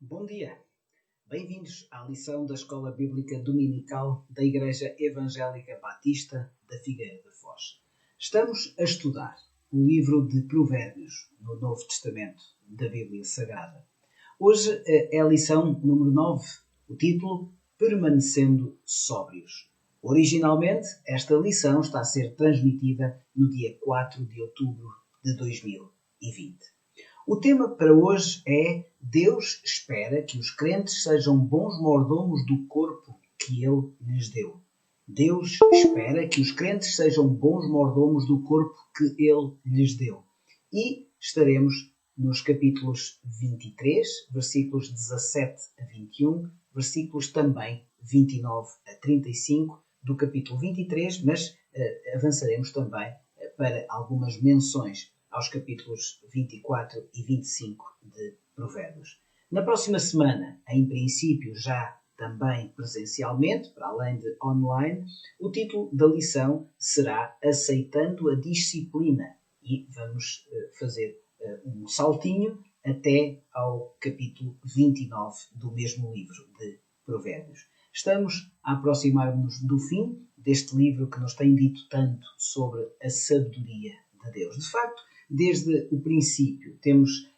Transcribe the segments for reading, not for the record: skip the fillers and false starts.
Bom dia! Bem-vindos à lição da Escola Bíblica Dominical da Igreja Evangélica Batista da Figueira da Foz. Estamos a estudar o livro de Provérbios no Novo Testamento da Bíblia Sagrada. Hoje é a lição número 9, o título Permanecendo Sóbrios. Originalmente, esta lição está a ser transmitida no dia 4 de outubro de 2020. O tema para hoje é: Deus espera que os crentes sejam bons mordomos do corpo que Ele lhes deu. Deus espera que os crentes sejam bons mordomos do corpo que Ele lhes deu. E estaremos nos capítulos 23, versículos 17 a 21, versículos também 29 a 35 do capítulo 23, mas avançaremos também para algumas menções aos capítulos 24 e 25 de Provérbios. Na próxima semana, em princípio já também presencialmente, para além de online, o título da lição será Aceitando a Disciplina. E vamos fazer um saltinho até ao capítulo 29 do mesmo livro de Provérbios. Estamos a aproximar-nos do fim deste livro que nos tem dito tanto sobre a sabedoria de Deus. De facto, desde o princípio temos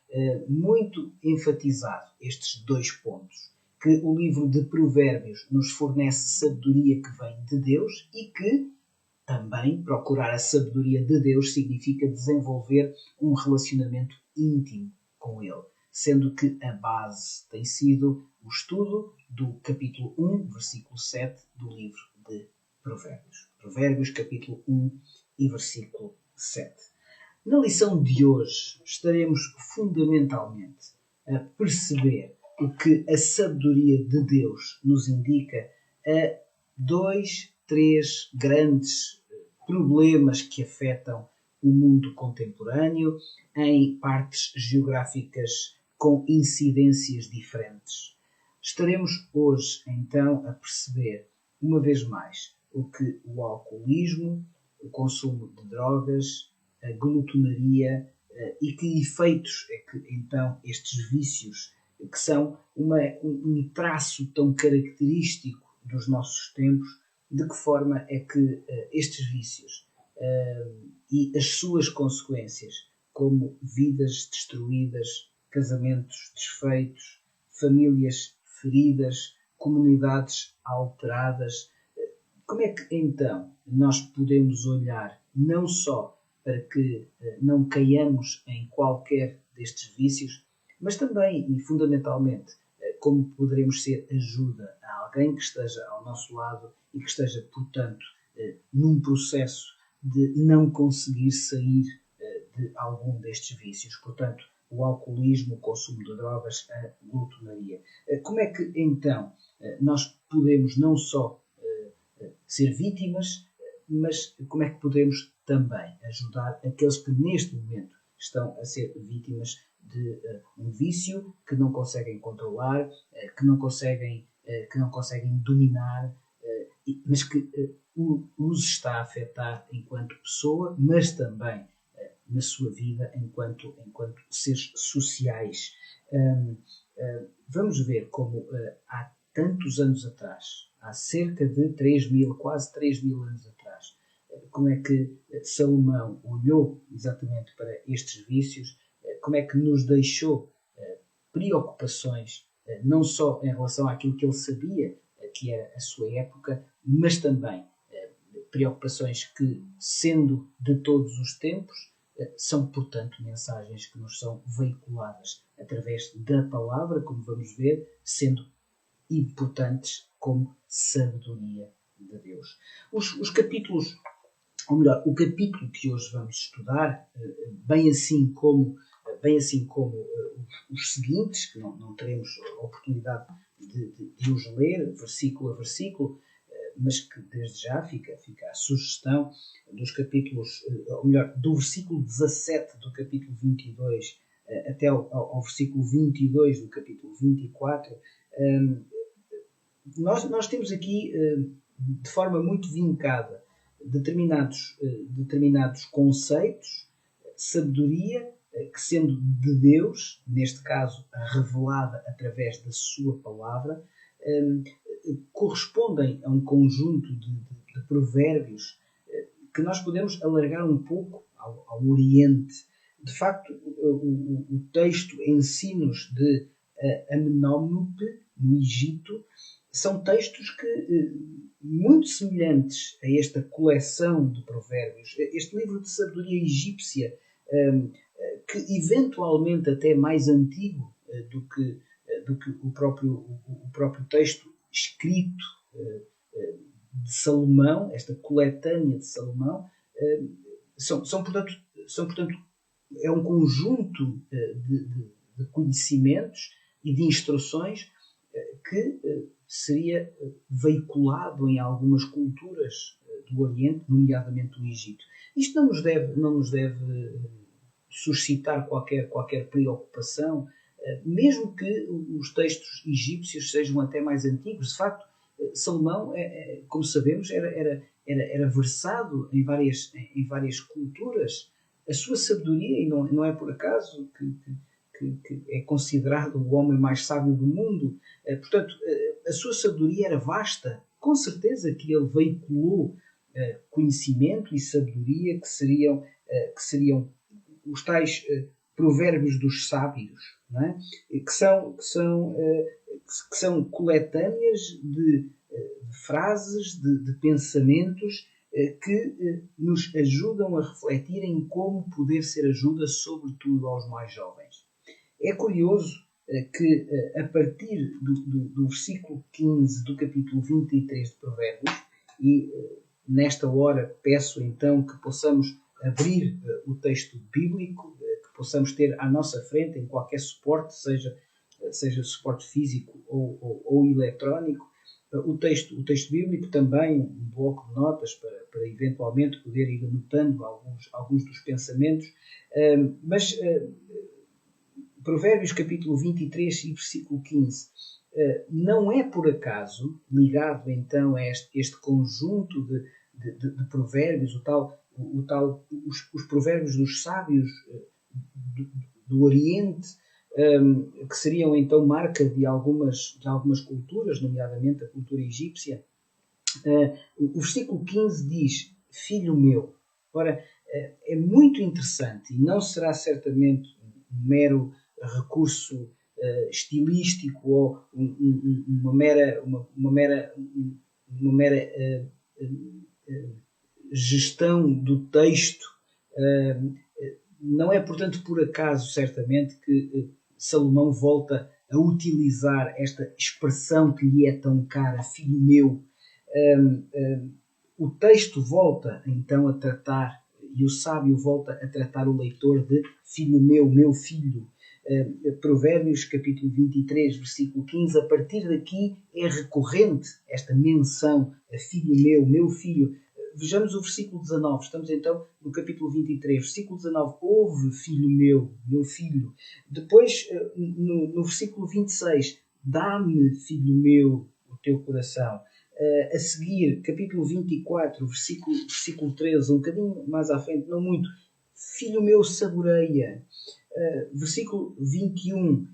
muito enfatizado estes dois pontos, que o livro de Provérbios nos fornece sabedoria que vem de Deus e que também procurar a sabedoria de Deus significa desenvolver um relacionamento íntimo com Ele, sendo que a base tem sido o estudo do capítulo 1, versículo 7 do livro de Provérbios. Provérbios, capítulo 1 e versículo 7. Na lição de hoje estaremos fundamentalmente a perceber o que a sabedoria de Deus nos indica a três grandes problemas que afetam o mundo contemporâneo em partes geográficas com incidências diferentes. Estaremos hoje, então, a perceber, uma vez mais, o que o alcoolismo, o consumo de drogas, a glutonaria e que efeitos é que então estes vícios, que são um traço tão característico dos nossos tempos, de que forma é que estes vícios e as suas consequências, como vidas destruídas, casamentos desfeitos, famílias feridas, comunidades alteradas, como é que então nós podemos olhar não só para que não caiamos em qualquer destes vícios, mas também e fundamentalmente como poderemos ser ajuda a alguém que esteja ao nosso lado e que esteja, portanto, num processo de não conseguir sair de algum destes vícios. Portanto, o alcoolismo, o consumo de drogas, a glutonaria. Como é que então nós podemos não só ser vítimas, mas como é que podemos também ajudar aqueles que neste momento estão a ser vítimas de um vício que não conseguem controlar, que não conseguem dominar, mas que os está a afetar enquanto pessoa, mas também na sua vida enquanto seres sociais. Vamos ver como há tantos anos atrás, há cerca de quase 3.000 anos atrás, como é que Salomão olhou exatamente para estes vícios, como é que nos deixou preocupações, não só em relação àquilo que ele sabia que era a sua época, mas também preocupações que, sendo de todos os tempos, são, portanto, mensagens que nos são veiculadas através da palavra, como vamos ver, sendo importantes como sabedoria de Deus. Os capítulos, ou melhor, o capítulo que hoje vamos estudar, bem assim como os seguintes, que não teremos a oportunidade de os ler versículo a versículo, mas que desde já fica a sugestão dos capítulos, ou melhor, do versículo 17 do capítulo 22 até ao versículo 22 do capítulo 24, nós temos aqui, de forma muito vincada, determinados conceitos, sabedoria que sendo de Deus, neste caso revelada através da sua palavra, correspondem a um conjunto de provérbios que nós podemos alargar um pouco ao Oriente. De facto, o texto Ensinos de Amenómpe, no Egito, são textos que, muito semelhantes a esta coleção de provérbios, este livro de sabedoria egípcia, que eventualmente até é mais antigo do que o próprio texto escrito de Salomão, esta coletânea de Salomão, portanto, é um conjunto de conhecimentos e de instruções que seria veiculado em algumas culturas do Oriente, nomeadamente do Egito. Isto não nos deve suscitar qualquer preocupação, mesmo que os textos egípcios sejam até mais antigos. De facto, Salomão, como sabemos, era versado em várias culturas. A sua sabedoria, e não é por acaso que é considerado o homem mais sábio do mundo, portanto, a sua sabedoria era vasta. Com certeza que ele veiculou conhecimento e sabedoria que seriam os tais provérbios dos sábios, não é? que são coletâneas de frases, de pensamentos que nos ajudam a refletir em como poder ser ajuda, sobretudo aos mais jovens. É curioso que a partir do versículo 15 do capítulo 23 de Provérbios, e nesta hora peço então que possamos abrir o texto bíblico, que possamos ter à nossa frente em qualquer suporte, seja suporte físico ou eletrónico, o texto bíblico, também um bloco de notas para eventualmente poder ir anotando alguns dos pensamentos, mas Provérbios capítulo 23 e versículo 15 não é por acaso ligado então a este conjunto de provérbios, os provérbios dos sábios do Oriente, que seriam então marca de algumas culturas, nomeadamente a cultura egípcia. O versículo 15 diz: Filho meu. Ora, é muito interessante e não será certamente um mero recurso estilístico ou uma mera gestão do texto. Não é, portanto, por acaso, certamente, que Salomão volta a utilizar esta expressão que lhe é tão cara, filho meu. O texto volta, então, a tratar, e o sábio volta a tratar o leitor de filho meu filho. Provérbios, capítulo 23, versículo 15, a partir daqui é recorrente esta menção a filho meu filho. Vejamos o versículo 19, estamos então no capítulo 23, versículo 19, ouve filho meu filho. Depois, no versículo 26, dá-me filho meu o teu coração. A seguir, capítulo 24, versículo 13, um bocadinho mais à frente, não muito, filho meu saboreia. Versículo 21,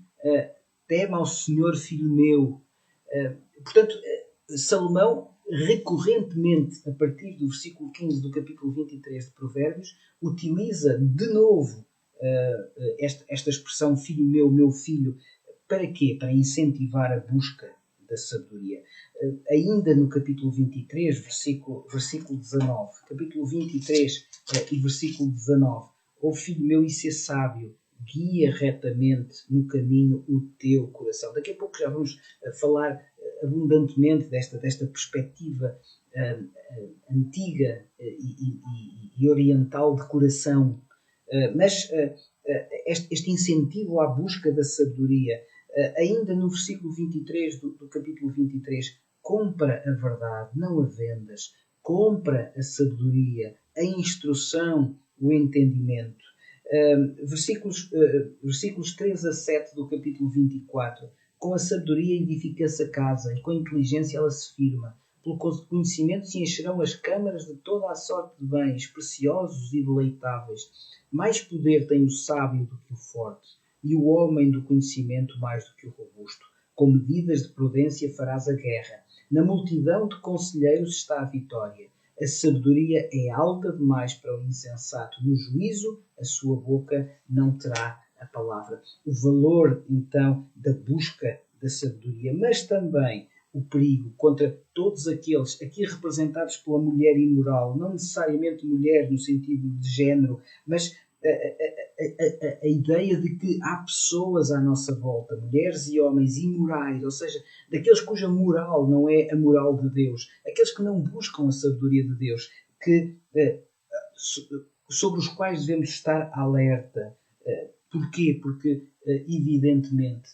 teme ao Senhor, filho meu. Portanto, Salomão, recorrentemente, a partir do versículo 15 do capítulo 23 de Provérbios, utiliza de novo esta expressão filho meu filho. Para quê? Para incentivar a busca da sabedoria. Ainda no capítulo 23, versículo 19. Capítulo 23 e versículo 19. Ó filho meu, e ser sábio, guia retamente no caminho o teu coração. Daqui a pouco já vamos falar abundantemente desta perspectiva antiga e oriental de coração. Mas este incentivo à busca da sabedoria, ainda no versículo 23 do capítulo 23, compra a verdade, não a vendas, compra a sabedoria, a instrução, o entendimento. Versículos 3 a 7 do capítulo 24. Com a sabedoria edifica-se a casa e com a inteligência ela se firma. Pelo conhecimento se encherão as câmaras de toda a sorte de bens, preciosos e deleitáveis. Mais poder tem o sábio do que o forte, e o homem do conhecimento mais do que o robusto. Com medidas de prudência farás a guerra. Na multidão de conselheiros está a vitória. A sabedoria é alta demais para o insensato. No juízo, a sua boca não terá a palavra. O valor, então, da busca da sabedoria, mas também o perigo contra todos aqueles aqui representados pela mulher imoral, não necessariamente mulher no sentido de género, mas a ideia de que há pessoas à nossa volta, mulheres e homens imorais, ou seja, daqueles cuja moral não é a moral de Deus, aqueles que não buscam a sabedoria de Deus, que, sobre os quais devemos estar alerta. Porquê? Porque, evidentemente,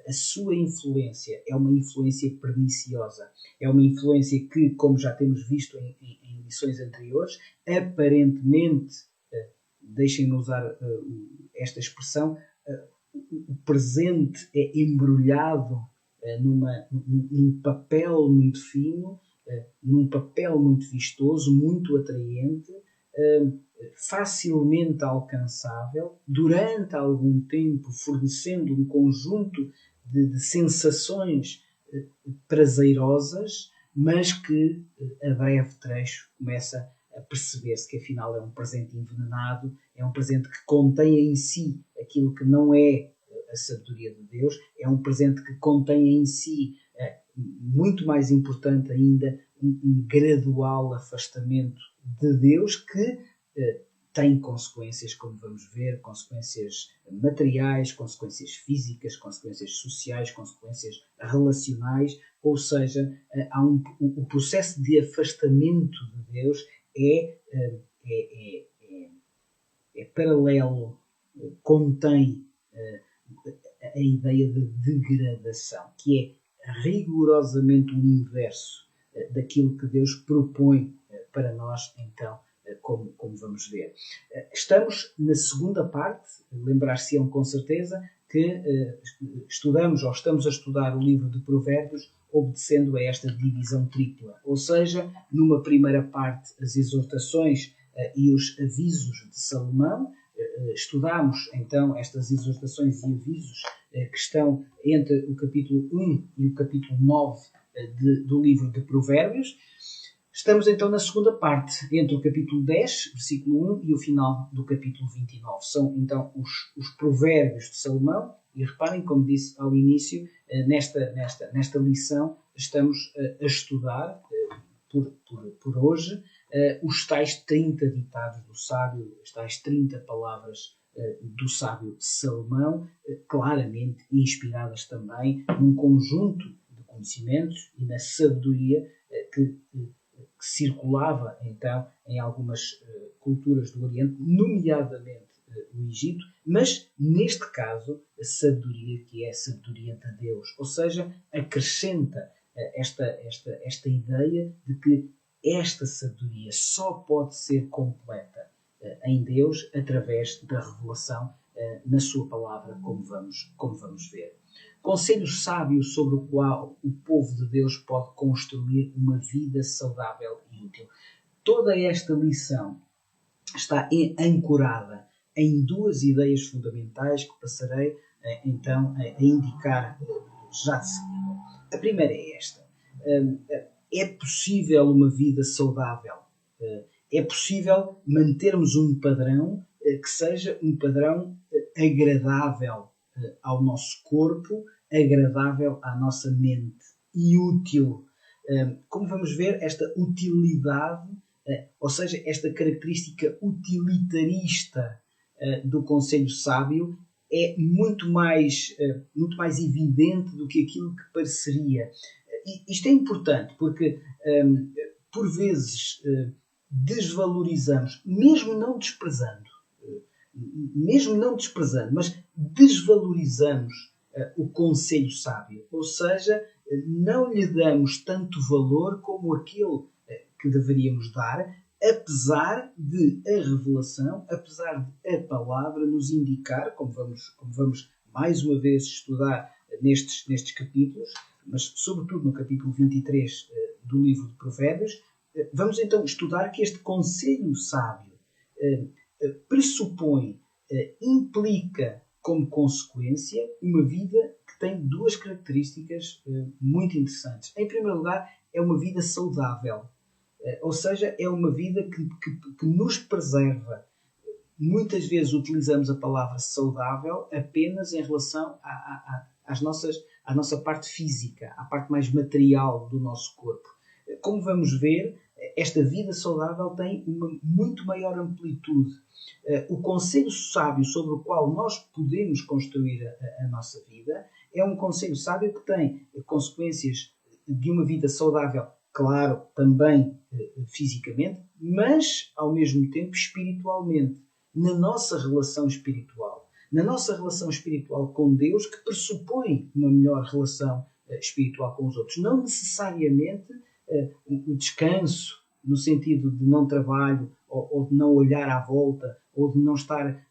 a sua influência é uma influência perniciosa. É uma influência que, como já temos visto em lições anteriores, aparentemente, deixem-me usar esta expressão, o presente é embrulhado num papel muito fino, num papel muito vistoso, muito atraente, facilmente alcançável, durante algum tempo fornecendo um conjunto de sensações prazerosas, mas que a breve trecho começa a perceber-se que afinal é um presente envenenado, é um presente que contém em si aquilo que não é a sabedoria de Deus, é um presente que contém em si, muito mais importante ainda, um gradual afastamento de Deus que tem consequências, como vamos ver, consequências materiais, consequências físicas, consequências sociais, consequências relacionais, ou seja, o processo de afastamento de Deus é paralelo, contém a ideia de degradação, que é rigorosamente o inverso daquilo que Deus propõe para nós, então, como vamos ver. Estamos na segunda parte, lembrar-se-ão com certeza que estudamos ou estamos a estudar o livro de Provérbios obedecendo a esta divisão tripla, ou seja, numa primeira parte as exortações e os avisos de Salomão. Estudamos então estas exortações e avisos que estão entre o capítulo 1 e o capítulo 9 do livro de Provérbios. Estamos então na segunda parte, entre o capítulo 10, versículo 1 e o final do capítulo 29. São então os provérbios de Salomão, e reparem, como disse ao início, nesta lição estamos a estudar, por hoje, os tais 30 ditados do sábio, as tais 30 palavras do sábio Salomão, claramente inspiradas também num conjunto de conhecimentos e na sabedoria que circulava então em algumas culturas do Oriente, nomeadamente o Egito, mas neste caso a sabedoria que é a sabedoria de Deus, ou seja, acrescenta esta ideia de que esta sabedoria só pode ser completa em Deus através da revelação na sua palavra, como vamos ver. Conselhos sábios sobre o qual o povo de Deus pode construir uma vida saudável e útil. Toda esta lição está ancorada em duas ideias fundamentais que passarei então a indicar já de seguida. A primeira é esta. É possível uma vida saudável. É possível mantermos um padrão que seja um padrão agradável ao nosso corpo, agradável à nossa mente e útil. Como vamos ver, esta utilidade, ou seja, esta característica utilitarista do conselho sábio é muito mais evidente do que aquilo que pareceria. Isto é importante porque, por vezes, desvalorizamos, mesmo não desprezando, mas desvalorizamos o conselho sábio, ou seja, não lhe damos tanto valor como aquele que deveríamos dar, apesar de a revelação, apesar de a palavra nos indicar, como vamos mais uma vez estudar nestes capítulos, mas sobretudo no capítulo 23 do livro de Provérbios, vamos então estudar que este conselho sábio pressupõe, implica como consequência uma vida que tem duas características muito interessantes. Em primeiro lugar, é uma vida saudável, ou seja, é uma vida que nos preserva. Muitas vezes utilizamos a palavra saudável apenas em relação à nossa parte física, à parte mais material do nosso corpo. Como vamos ver, esta vida saudável tem uma muito maior amplitude. O conselho sábio sobre o qual nós podemos construir a nossa vida é um conselho sábio que tem consequências de uma vida saudável, claro, também fisicamente, mas ao mesmo tempo espiritualmente, na nossa relação espiritual. Na nossa relação espiritual com Deus, que pressupõe uma melhor relação espiritual com os outros. Não necessariamente o descanso, no sentido de não trabalho, ou de não olhar à volta, ou de não estar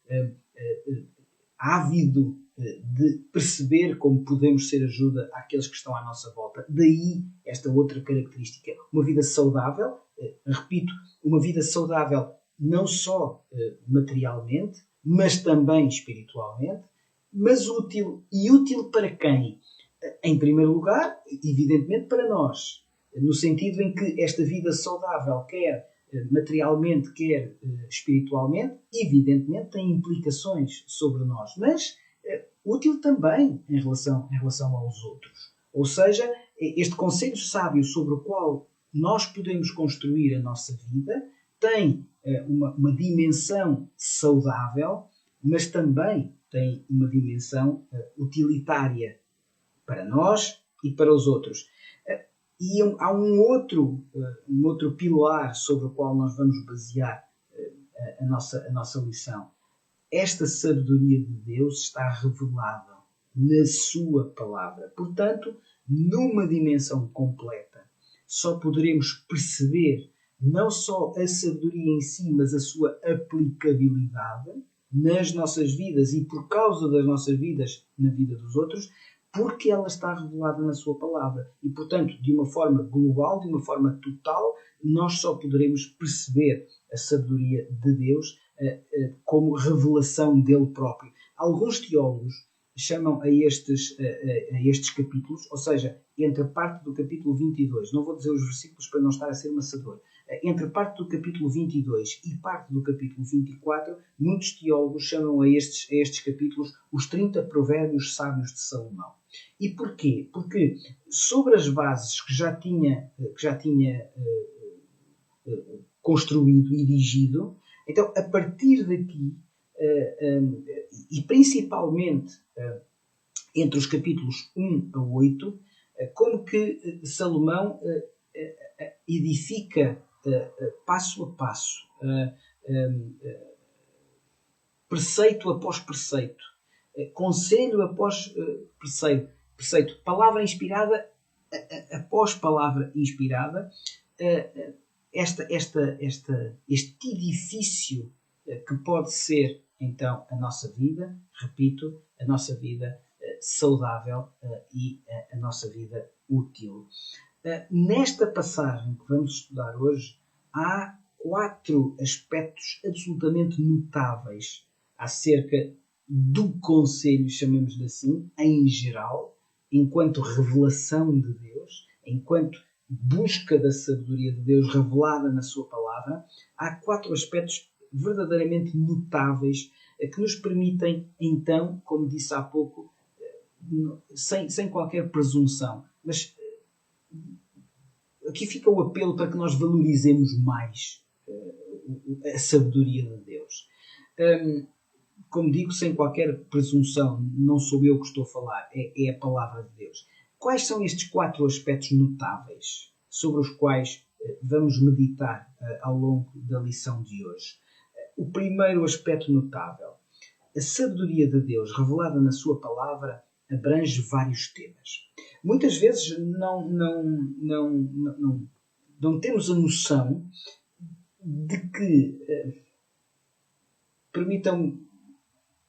ávido de perceber como podemos ser ajuda àqueles que estão à nossa volta. Daí esta outra característica. Uma vida saudável, repito, uma vida saudável não só materialmente, mas também espiritualmente, mas útil. E útil para quem? Em primeiro lugar, evidentemente para nós, no sentido em que esta vida saudável, quer materialmente, quer espiritualmente, evidentemente tem implicações sobre nós, mas útil também em relação aos outros. Ou seja, este conselho sábio sobre o qual nós podemos construir a nossa vida tem uma dimensão saudável, mas também tem uma dimensão utilitária para nós e para os outros. E há um outro pilar sobre o qual nós vamos basear a nossa lição. Esta sabedoria de Deus está revelada na sua palavra. Portanto, numa dimensão completa, só poderemos perceber não só a sabedoria em si, mas a sua aplicabilidade nas nossas vidas e por causa das nossas vidas na vida dos outros, porque ela está revelada na sua palavra. E, portanto, de uma forma global, de uma forma total, nós só poderemos perceber a sabedoria de Deus como revelação dele próprio. Alguns teólogos chamam a estes capítulos, ou seja, entre a parte do capítulo 22, não vou dizer os versículos para não estar a ser maçador, entre a parte do capítulo 22 e parte do capítulo 24, muitos teólogos chamam a estes capítulos os 30 provérbios sábios de Salomão. E porquê? Porque sobre as bases que já tinha construído e erigido, então a partir daqui, e principalmente entre os capítulos 1 a 8, como que Salomão edifica passo a passo, preceito após preceito, conselho após preceito, palavra inspirada após palavra inspirada, este edifício que pode ser então a nossa vida, repito, a nossa vida saudável e a nossa vida útil. Nesta passagem que vamos estudar hoje, há 4 aspectos absolutamente notáveis acerca do conselho, chamemos-lhe assim, em geral, enquanto revelação de Deus, enquanto busca da sabedoria de Deus revelada na sua palavra. Há 4 aspectos verdadeiramente notáveis que nos permitem, então, como disse há pouco, sem qualquer presunção, mas aqui fica o apelo para que nós valorizemos mais a sabedoria de Deus. Como digo, sem qualquer presunção, não sou eu que estou a falar, é a palavra de Deus. Quais são estes 4 aspectos notáveis sobre os quais vamos meditar ao longo da lição de hoje? O primeiro aspecto notável. A sabedoria de Deus revelada na sua palavra abrange vários temas. Muitas vezes não temos a noção de que, permitam-me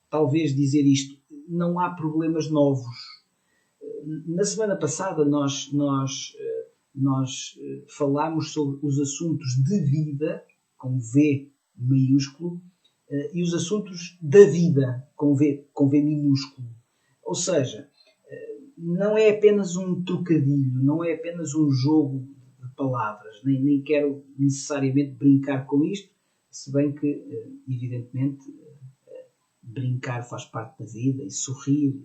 talvez dizer isto, não há problemas novos. Na semana passada nós nós falamos sobre os assuntos de vida, com V maiúsculo, e os assuntos da vida, com V minúsculo. Ou seja, não é apenas um trocadilho, não é apenas um jogo de palavras, nem quero necessariamente brincar com isto, se bem que, evidentemente, brincar faz parte da vida, e sorrir,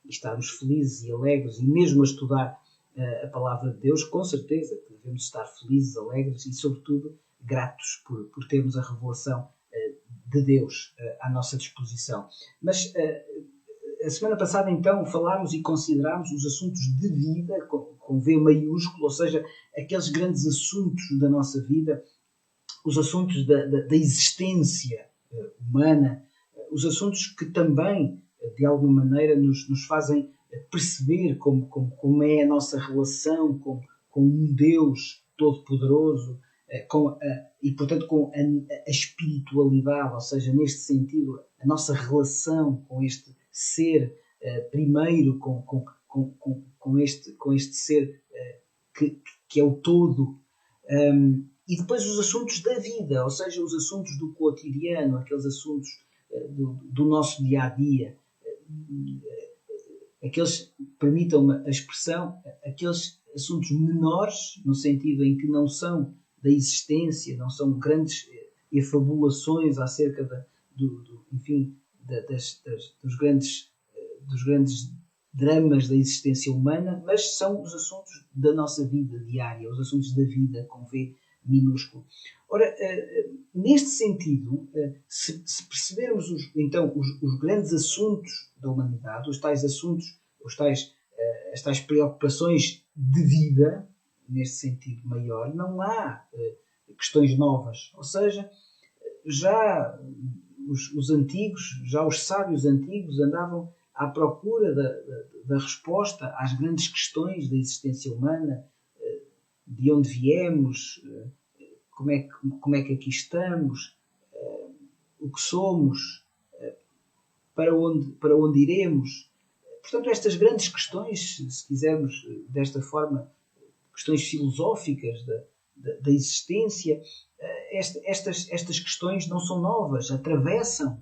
e estarmos felizes e alegres, e mesmo a estudar a palavra de Deus, com certeza que devemos estar felizes, alegres e, sobretudo, gratos por termos a revelação de Deus à nossa disposição. Mas a semana passada, então, falámos e considerámos os assuntos de vida, com V maiúsculo, ou seja, aqueles grandes assuntos da nossa vida, os assuntos da existência humana, os assuntos que também, de alguma maneira, nos fazem perceber como é a nossa relação com um Deus todo-poderoso, e, portanto, com a espiritualidade, ou seja, neste sentido, a nossa relação com este ser primeiro, com este ser que é o todo. E depois os assuntos da vida, ou seja, os assuntos do cotidiano, aqueles assuntos do nosso dia-a-dia, aqueles, permitam-me a expressão, aqueles assuntos menores, no sentido em que não são da existência, não são grandes efabulações acerca enfim, dos grandes dramas da existência humana, mas são os assuntos da nossa vida diária, os assuntos da vida, com V minúsculo. Ora, neste sentido, se percebermos então os grandes assuntos da humanidade, os tais assuntos, as tais preocupações de vida, neste sentido maior, não há questões novas. Ou seja, já os antigos, já os sábios antigos andavam à procura da resposta às grandes questões da existência humana, de onde viemos, como é que aqui estamos, o que somos, para onde iremos. Portanto, estas grandes questões, se quisermos desta forma, questões filosóficas da existência, estas questões não são novas, atravessam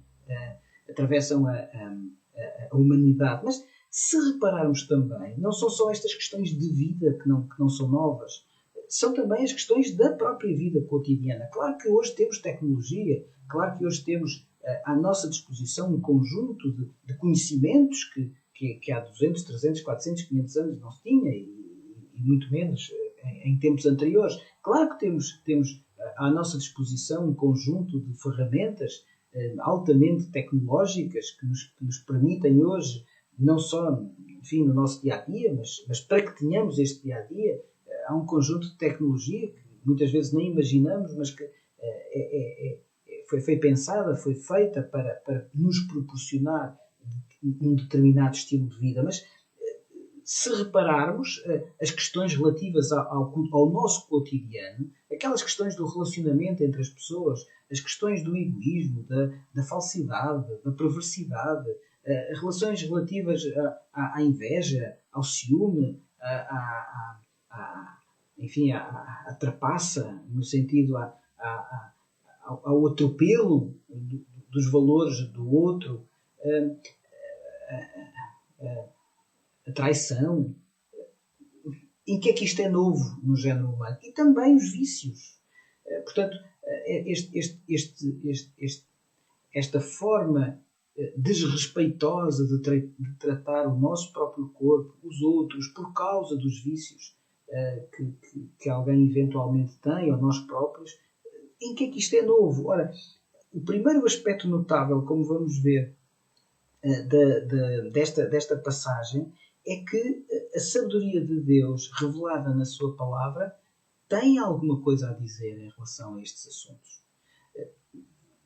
a humanidade. Mas se repararmos também, não são só estas questões de vida que não são novas, são também as questões da própria vida cotidiana. Claro que hoje temos tecnologia, claro que hoje temos à nossa disposição um conjunto de conhecimentos que há 200, 300, 400, 500 anos não se tinha, e muito menos em tempos anteriores. Claro que temos à nossa disposição um conjunto de ferramentas altamente tecnológicas que nos permitem hoje, não só, enfim, no nosso dia-a-dia, mas para que tenhamos este dia-a-dia, há um conjunto de tecnologia que muitas vezes nem imaginamos, mas que foi pensada, foi feita para nos proporcionar um determinado estilo de vida. Mas se repararmos, as questões relativas ao nosso cotidiano, aquelas questões do relacionamento entre as pessoas, as questões do egoísmo, da falsidade, da perversidade, relações relativas à inveja, ao ciúme, enfim, à trapaça, no sentido ao atropelo dos valores do outro, a traição. Em que é que isto é novo no género humano? E também os vícios. Portanto, esta forma desrespeitosa de tratar o nosso próprio corpo, os outros, por causa dos vícios que alguém eventualmente tem, ou nós próprios, em que é que isto é novo? Ora, o primeiro aspecto notável, como vamos ver, desta passagem, é que a sabedoria de Deus revelada na sua palavra tem alguma coisa a dizer em relação a estes assuntos.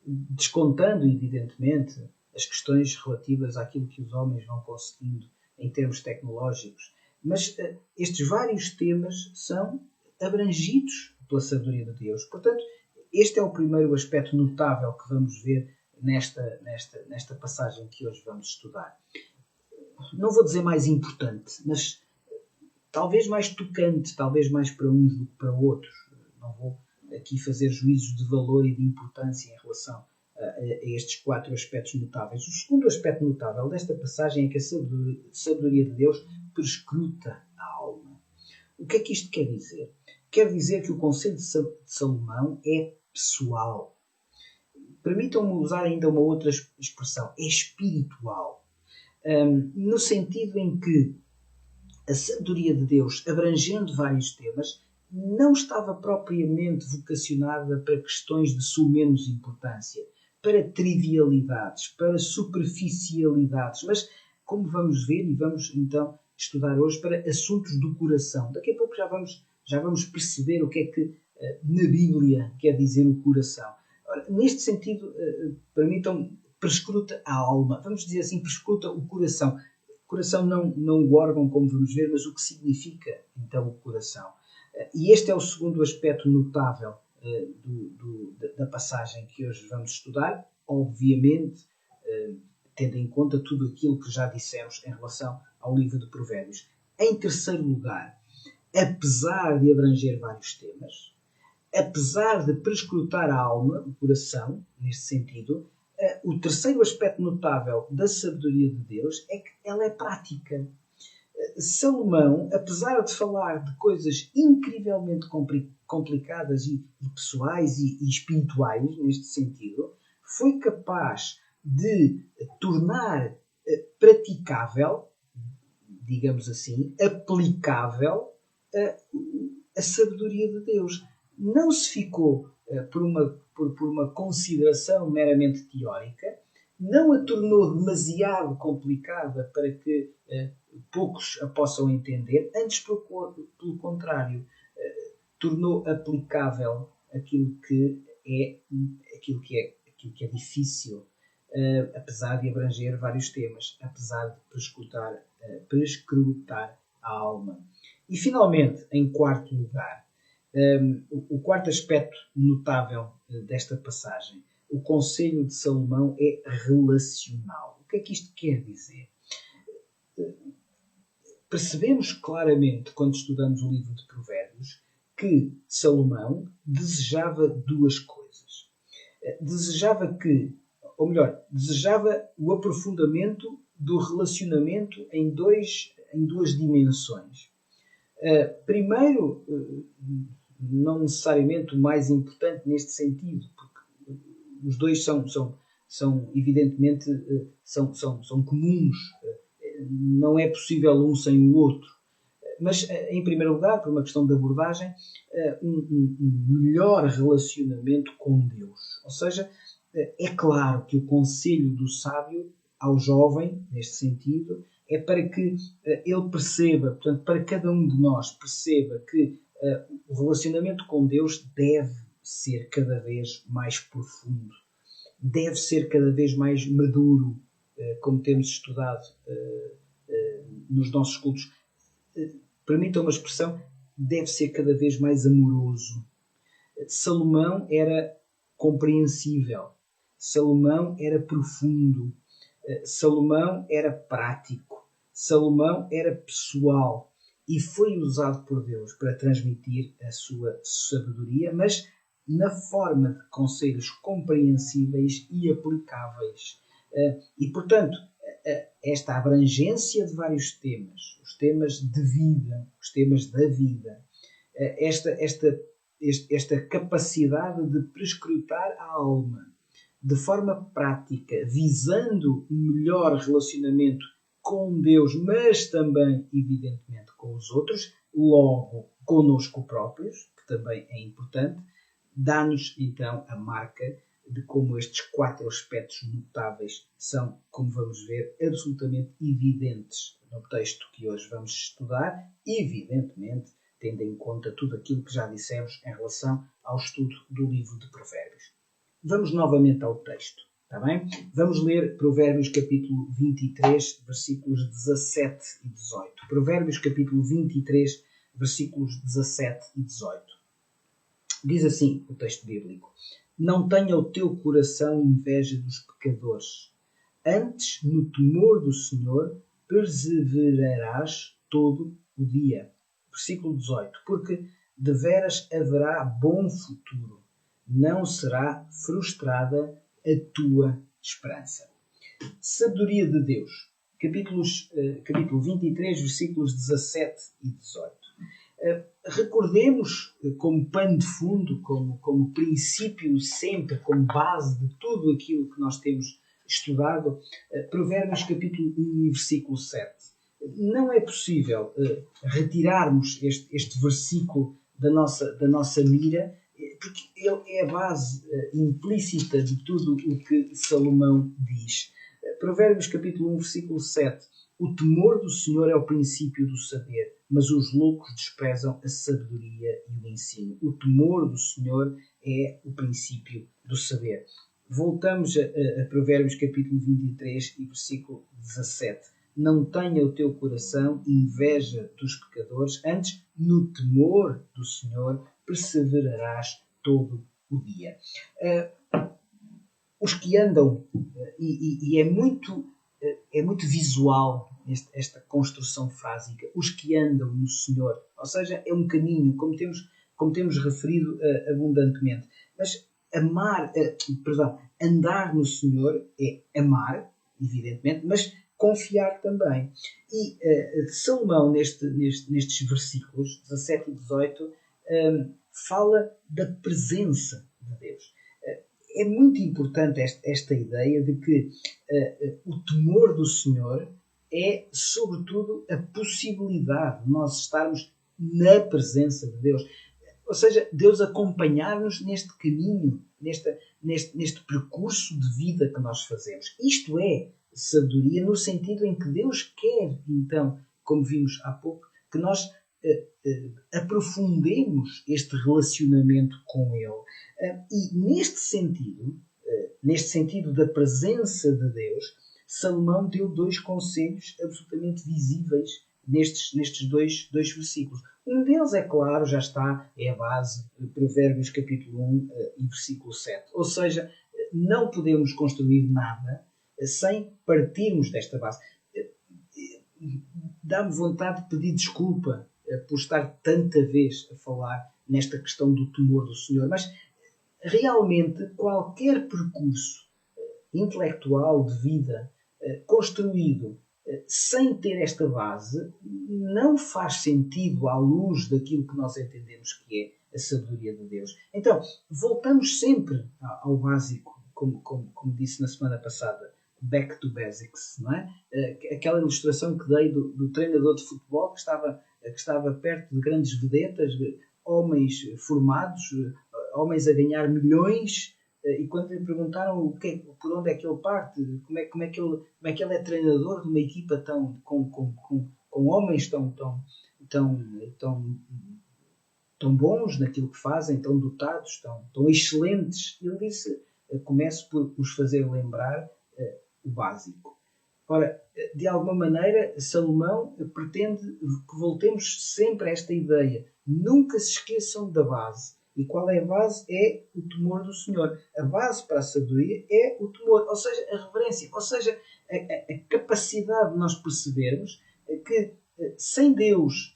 Descontando, evidentemente, as questões relativas àquilo que os homens vão conseguindo em termos tecnológicos. Mas estes vários temas são abrangidos pela sabedoria de Deus. Portanto, este é o primeiro aspecto notável que vamos ver nesta passagem que hoje vamos estudar. Não vou dizer mais importante, mas talvez mais tocante, talvez mais para uns do que para outros. Não vou aqui fazer juízos de valor e de importância em relação a estes 4 aspectos notáveis. O segundo aspecto notável desta passagem é que a sabedoria de Deus perscruta a alma. O que é que isto quer dizer? Quer dizer que o conselho de Salomão é pessoal. Permitam-me usar ainda uma outra expressão, é espiritual. No sentido em que a sabedoria de Deus, abrangendo vários temas, não estava propriamente vocacionada para questões de sumenos importância, para trivialidades, para superficialidades, mas, como vamos ver e vamos então estudar hoje, para assuntos do coração. Daqui a pouco já vamos perceber o que é que na Bíblia quer dizer o coração. Ora, neste sentido, permitam-me, perscruta a alma. Vamos dizer assim, perscruta o coração. Coração não o órgão, como vamos ver, mas o que significa então o coração. E este é o segundo aspecto notável da passagem que hoje vamos estudar, obviamente tendo em conta tudo aquilo que já dissemos em relação ao livro de Provérbios. Em terceiro lugar, apesar de abranger vários temas, apesar de perscrutar a alma, o coração, neste sentido, o terceiro aspecto notável da sabedoria de Deus é que ela é prática. Salomão, apesar de falar de coisas incrivelmente complicadas e pessoais e espirituais, neste sentido, foi capaz de tornar praticável, digamos assim, aplicável a sabedoria de Deus. Não se ficou por uma consideração meramente teórica, não a tornou demasiado complicada para que poucos a possam entender, antes pelo contrário, tornou aplicável aquilo que é difícil, apesar de abranger vários temas, apesar de perscrutar a alma. E finalmente, em quarto lugar, o quarto aspecto notável desta passagem, o conselho de Salomão é relacional. O que é que isto quer dizer? Percebemos claramente, quando estudamos o livro de Provérbios, que Salomão desejava duas coisas. Desejava o aprofundamento do relacionamento em duas dimensões. Primeiro, não necessariamente o mais importante neste sentido, porque os dois são evidentemente são comuns, não é possível um sem o outro, mas em primeiro lugar, por uma questão de abordagem, um melhor relacionamento com Deus. Ou seja, é claro que o conselho do sábio ao jovem, neste sentido, é para que ele perceba, portanto, para cada um de nós perceba que o relacionamento com Deus deve ser cada vez mais profundo, deve ser cada vez mais maduro, como temos estudado nos nossos cultos. Permitam uma expressão, deve ser cada vez mais amoroso. Salomão era compreensível, Salomão era profundo, Salomão era prático, Salomão era pessoal e foi usado por Deus para transmitir a sua sabedoria, mas na forma de conselhos compreensíveis e aplicáveis. E, portanto, esta abrangência de vários temas, os temas de vida, os temas da vida, esta capacidade de perscrutar a alma de forma prática, visando um melhor relacionamento com Deus, mas também, evidentemente, com os outros, logo connosco próprios, que também é importante, dá-nos então a marca de como estes 4 aspectos notáveis são, como vamos ver, absolutamente evidentes no texto que hoje vamos estudar, evidentemente, tendo em conta tudo aquilo que já dissemos em relação ao estudo do livro de Provérbios. Vamos novamente ao texto, está bem? Vamos ler Provérbios capítulo 23, versículos 17 e 18. Provérbios capítulo 23, versículos 17 e 18. Diz assim o texto bíblico: Não tenha o teu coração inveja dos pecadores, antes no temor do Senhor perseverarás todo o dia. versículo 18, porque deveras haverá bom futuro, não será frustrada a tua esperança. Sabedoria de Deus, capítulo 23, versículos 17 e 18. Recordemos como pano de fundo, como princípio sempre, como base de tudo aquilo que nós temos estudado, Provérbios capítulo 1 e versículo 7. Não é possível retirarmos este versículo da nossa mira, porque ele é a base implícita de tudo o que Salomão diz. Provérbios capítulo 1, versículo 7. O temor do Senhor é o princípio do saber, mas os loucos desprezam a sabedoria e o ensino. O temor do Senhor é o princípio do saber. Voltamos a Provérbios capítulo 23 e versículo 17. Não tenha o teu coração inveja dos pecadores, antes no temor do Senhor perseverarás todo o dia. Os que andam, e é muito visual esta construção frásica, os que andam no Senhor, ou seja, é um caminho, como temos referido abundantemente. Mas andar no Senhor é amar, evidentemente, mas confiar também. E Salomão, nestes versículos 17 e 18, fala da presença de Deus. É muito importante esta ideia de que o temor do Senhor é, sobretudo, a possibilidade de nós estarmos na presença de Deus. Ou seja, Deus acompanhar-nos neste caminho, neste percurso de vida que nós fazemos. Isto é sabedoria no sentido em que Deus quer, então, como vimos há pouco, que nós aprofundemos este relacionamento com Ele. E neste sentido da presença de Deus, Salomão deu dois conselhos absolutamente visíveis nestes dois versículos. Um deles, é claro, já está, é a base, Provérbios capítulo 1 e versículo 7. Ou seja, não podemos construir nada sem partirmos desta base. Dá-me vontade de pedir desculpa por estar tanta vez a falar nesta questão do temor do Senhor, mas realmente qualquer percurso intelectual de vida construído sem ter esta base não faz sentido à luz daquilo que nós entendemos que é a sabedoria de Deus. Então, voltamos sempre ao básico, como disse na semana passada, back to basics, não é? Aquela ilustração que dei do treinador de futebol que estava perto de grandes vedetas, homens formados, homens a ganhar milhões, e quando lhe perguntaram por onde é que ele parte, como é que ele é treinador de uma equipa com homens tão bons naquilo que fazem, tão dotados, tão excelentes, ele disse: começo por os fazer lembrar o básico. Ora, de alguma maneira, Salomão pretende que voltemos sempre a esta ideia. Nunca se esqueçam da base. E qual é a base? É o temor do Senhor. A base para a sabedoria é o temor, ou seja, a reverência, ou seja, a capacidade de nós percebermos que sem Deus,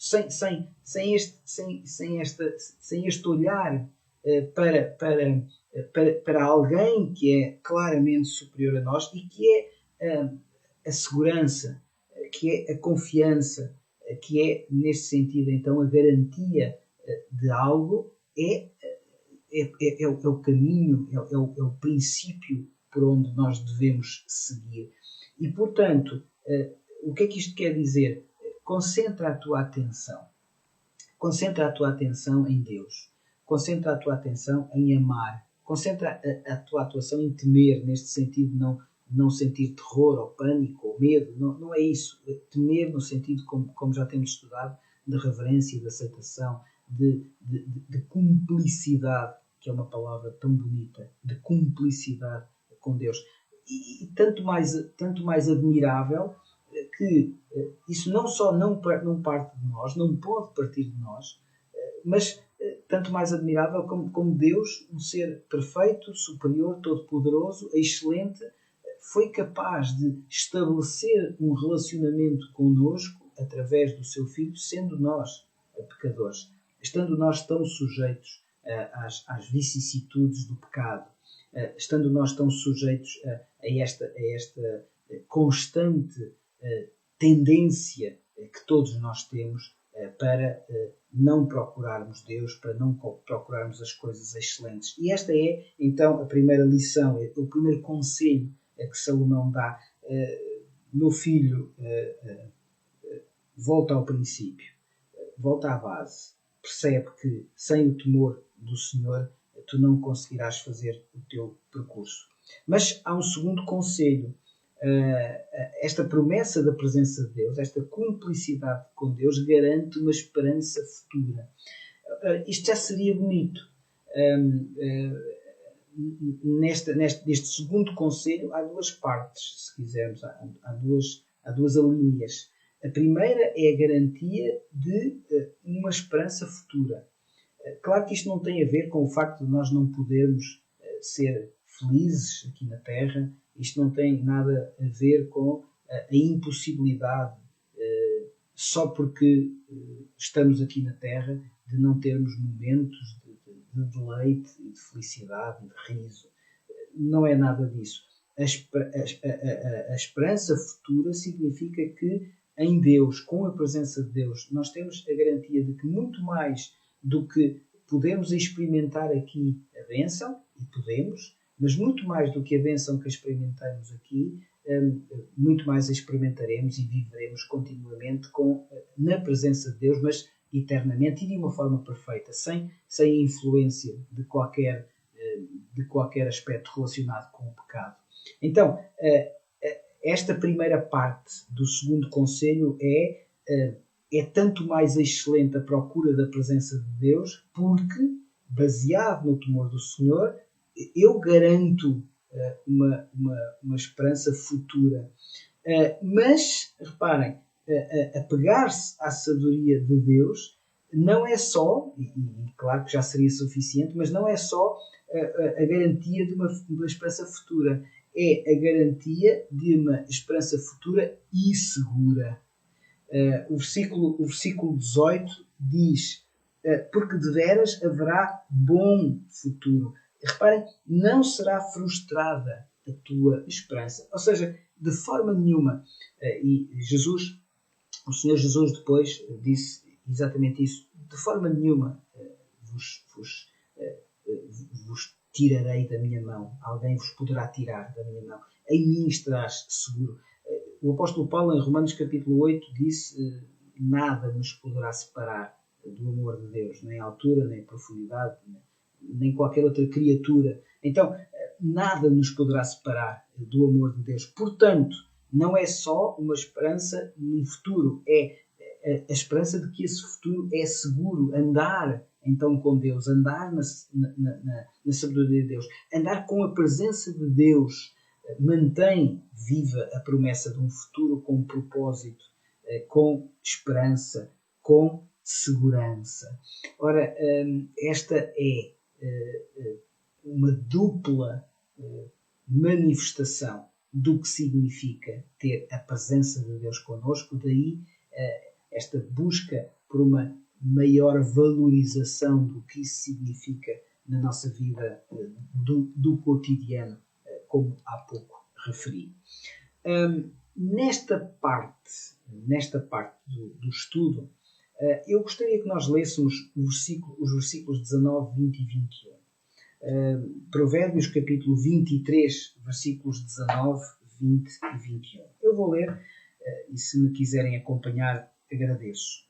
sem este olhar para alguém que é claramente superior a nós e que é a segurança, que é a confiança, que é, neste sentido, então, a garantia de algo, é o caminho, é o princípio por onde nós devemos seguir. E, portanto, o que é que isto quer dizer? Concentra a tua atenção em Deus. Concentra a tua atenção em amar. Concentra a tua atuação em temer, neste sentido, não sentir terror ou pânico ou medo. Não é isso. Temer no sentido, como já temos estudado, de reverência, de aceitação, de cumplicidade, que é uma palavra tão bonita, de cumplicidade com Deus. E tanto mais admirável que isso não só não parte de nós, não pode partir de nós, mas tanto mais admirável como Deus, um ser perfeito, superior, todo-poderoso, excelente, foi capaz de estabelecer um relacionamento connosco através do seu Filho, sendo nós pecadores, estando nós tão sujeitos às vicissitudes do pecado, estando nós tão sujeitos a esta constante tendência que todos nós temos para não procurarmos Deus, para não procurarmmos as coisas excelentes. E esta é, então, a primeira lição, o primeiro conselho que Salomão dá. Meu filho, volta ao princípio, volta à base, percebe que sem o temor do Senhor tu não conseguirás fazer o teu percurso. Mas há um segundo conselho. Esta promessa da presença de Deus, esta cumplicidade com Deus, garante uma esperança futura. Isto já seria bonito. Neste segundo conselho há duas partes, se quisermos, há duas alíneas. A primeira é a garantia de uma esperança futura. Claro que isto não tem a ver com o facto de nós não podermos ser felizes aqui na Terra. Isto não tem nada a ver com a impossibilidade, só porque estamos aqui na Terra, de não termos momentos de deleite e de felicidade e de riso. Não é nada disso. A esperança futura significa que em Deus, com a presença de Deus, nós temos a garantia de que muito mais do que podemos experimentar aqui a bênção, e podemos, mas muito mais do que a bênção que experimentamos aqui, muito mais experimentaremos e viveremos continuamente na presença de Deus, mas eternamente e de uma forma perfeita, sem a influência de qualquer aspecto relacionado com o pecado. Então, esta primeira parte do segundo conselho é tanto mais excelente a procura da presença de Deus, porque, baseado no temor do Senhor, eu garanto uma esperança futura. Mas, reparem, apegar-se à sabedoria de Deus não é só, e claro que já seria suficiente, mas não é só a garantia de uma esperança futura. É a garantia de uma esperança futura e segura. O versículo 18 diz: porque de veras haverá bom futuro. Reparem, não será frustrada a tua esperança. Ou seja, de forma nenhuma. E o Senhor Jesus depois disse exatamente isso. De forma nenhuma vos tirarei da minha mão. Alguém vos poderá tirar da minha mão. Em mim estarás seguro. O apóstolo Paulo, em Romanos capítulo 8, disse: nada nos poderá separar do amor de Deus, nem a altura, nem a profundidade, nem qualquer outra criatura. Então, nada nos poderá separar do amor de Deus. Portanto, não é só uma esperança num futuro, é a esperança de que esse futuro é seguro. Andar então com Deus, andar na sabedoria de Deus, andar com a presença de Deus, mantém viva a promessa de um futuro com propósito, com esperança, com segurança. Ora, esta é uma dupla manifestação do que significa ter a presença de Deus connosco, daí esta busca por uma maior valorização do que isso significa na nossa vida do cotidiano, como há pouco referi. Nesta parte do estudo, eu gostaria que nós lêssemos os versículos 19, 20 e 21. Provérbios capítulo 23, versículos 19, 20 e 21. Eu vou ler, e se me quiserem acompanhar, agradeço.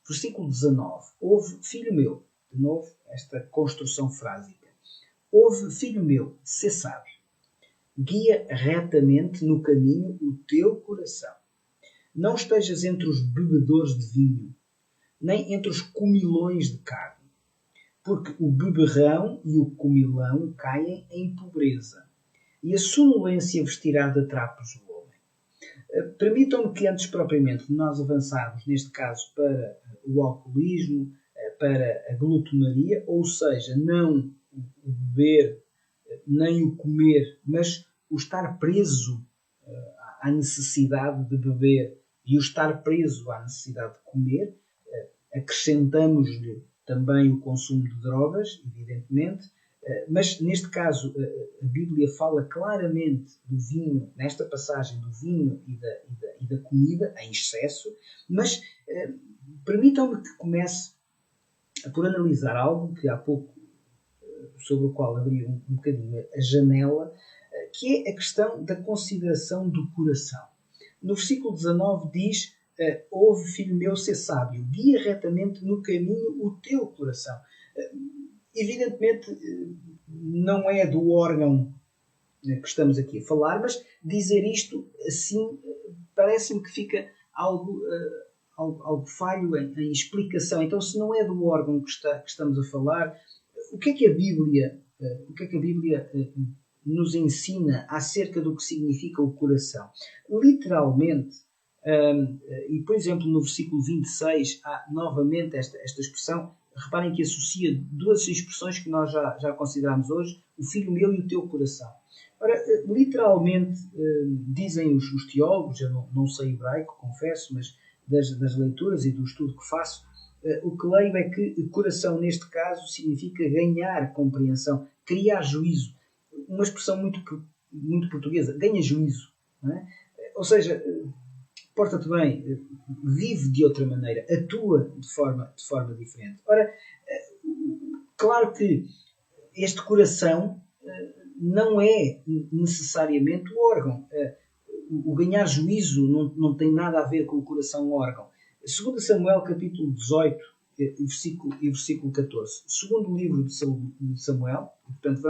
Versículo 19. Ouve, filho meu, de novo, esta construção frásica. Ouve, filho meu, sê sábio. Guia retamente no caminho o teu coração. Não estejas entre os bebedores de vinho, nem entre os comilões de carne, porque o beberrão e o comilão caem em pobreza, e a sonolência vestirá de trapos o homem. Permitam-me que, antes propriamente de nós avançarmos, neste caso, para o alcoolismo, para a glutonaria, ou seja, não o beber, nem o comer, mas o estar preso à necessidade de beber e o estar preso à necessidade de comer, acrescentamos-lhe também o consumo de drogas, evidentemente, mas neste caso a Bíblia fala claramente do vinho, nesta passagem do vinho e da comida em excesso, mas permitam-me que comece por analisar algo que há pouco, sobre o qual abri um bocadinho a janela, que é a questão da consideração do coração. No versículo 19 diz: ouve, filho meu, ser sábio, guia retamente no caminho o teu coração. Evidentemente, não é do órgão que estamos aqui a falar, mas dizer isto assim parece-me que fica algo falho em explicação. Então, se não é do órgão que estamos a falar, o que é que a Bíblia nos ensina acerca do que significa o coração? Literalmente, e por exemplo no versículo 26 há novamente esta expressão. Reparem que associa duas expressões que nós já consideramos hoje: o filho meu e o teu coração. Ora, literalmente, dizem os teólogos, eu não sei hebraico, confesso, mas das leituras e do estudo que faço, o que leio é que coração, neste caso, significa ganhar compreensão, criar juízo. Uma expressão muito portuguesa: ganha juízo. Não é? Ou seja, porta-te bem, vive de outra maneira, atua de forma diferente. Ora, claro que este coração não é necessariamente o órgão. O ganhar juízo não tem nada a ver com o coração-órgão. Segundo Samuel, capítulo 18, versículo 14. Segundo livro de Samuel, portanto,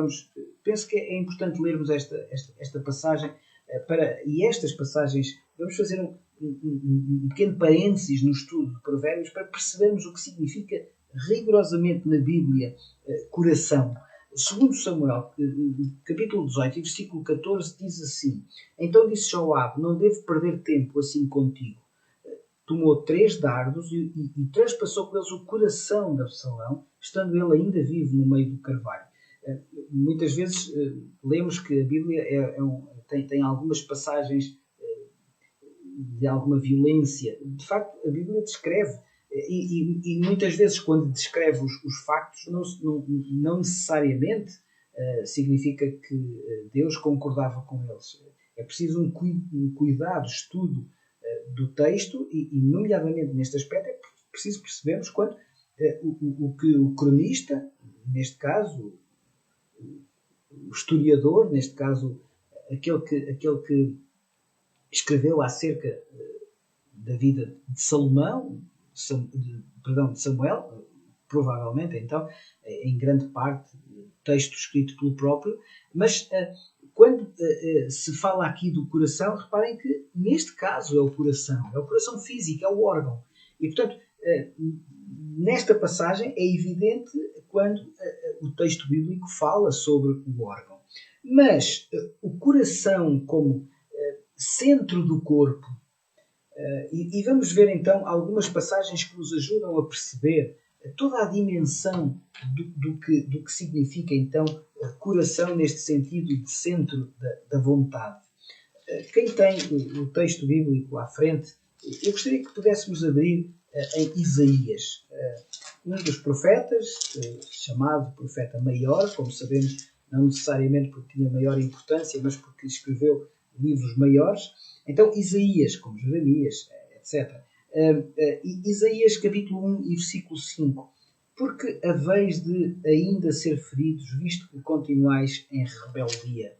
penso que é importante lermos esta passagem, e estas passagens, vamos fazer um pequeno parênteses no estudo de Provérbios para percebermos o que significa rigorosamente na Bíblia coração. Segundo Samuel, capítulo 18, versículo 14, diz assim: então disse Joabe: não devo perder tempo assim contigo. Tomou 3 dardos e transpassou por eles o coração de Absalão, estando ele ainda vivo no meio do carvalho. Muitas vezes lemos que a Bíblia tem algumas passagens de alguma violência. De facto, a Bíblia descreve, e muitas vezes quando descreve os factos, não necessariamente significa que Deus concordava com eles. É preciso um cuidado, estudo do texto, e nomeadamente neste aspecto é preciso percebermos quando o que o cronista, neste caso o historiador, neste caso aquele que escreveu acerca da vida de Salomão, de Samuel, provavelmente então, em grande parte, texto escrito pelo próprio, mas quando se fala aqui do coração, reparem que neste caso é o coração físico, é o órgão. E portanto, nesta passagem é evidente quando o texto bíblico fala sobre o órgão. Mas o coração como centro do corpo, e vamos ver então algumas passagens que nos ajudam a perceber toda a dimensão do que significa então coração neste sentido de centro da vontade. Quem tem o texto bíblico à frente, eu gostaria que pudéssemos abrir em Isaías, um dos profetas, chamado profeta maior, como sabemos, não necessariamente porque tinha maior importância, mas porque escreveu livros maiores. Então, Isaías, como Jeremias, etc. Isaías, capítulo 1 e versículo 5. Porque haveis de ainda ser feridos, visto que continuais em rebeldia.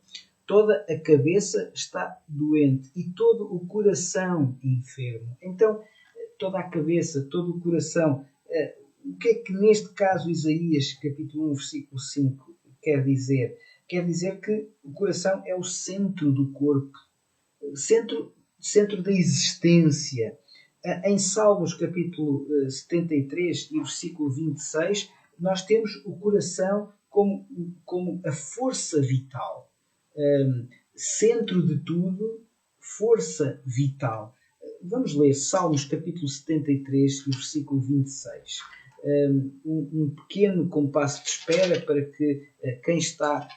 Toda a cabeça está doente e todo o coração enfermo. Então, toda a cabeça, todo o coração. O que é que neste caso Isaías, capítulo 1, versículo 5, quer dizer? Quer dizer que o coração é o centro do corpo, centro da existência. Em Salmos, capítulo 73 e versículo 26, nós temos o coração como a força vital. Centro de tudo, força vital. Vamos ler Salmos, capítulo 73 e versículo 26. Um pequeno compasso de espera para que quem está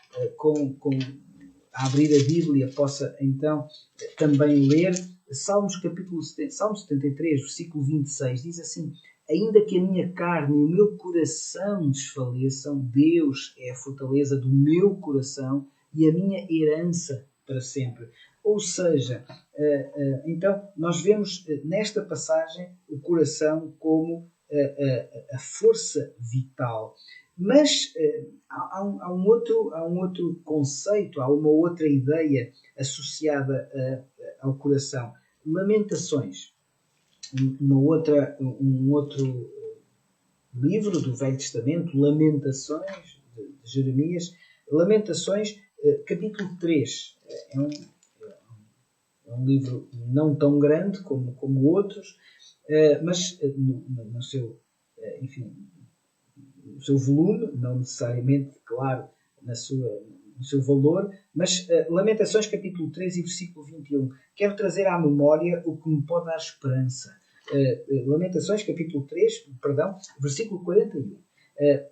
a abrir a Bíblia possa então também ler. Salmos 73, versículo 26, diz assim: ainda que a minha carne e o meu coração desfaleçam, Deus é a fortaleza do meu coração e a minha herança para sempre. Ou seja, então nós vemos nesta passagem o coração como a força vital. Mas há um outro conceito, há uma outra ideia associada ao coração. Lamentações. Um outro livro do Velho Testamento, Lamentações, de Jeremias. Lamentações, capítulo 3. É um livro não tão grande como outros, mas no seu, enfim, no seu volume, não necessariamente, claro, no seu valor, mas Lamentações capítulo 3 e versículo 21. Quero trazer à memória o que me pode dar esperança. Lamentações capítulo 3, perdão, versículo 41.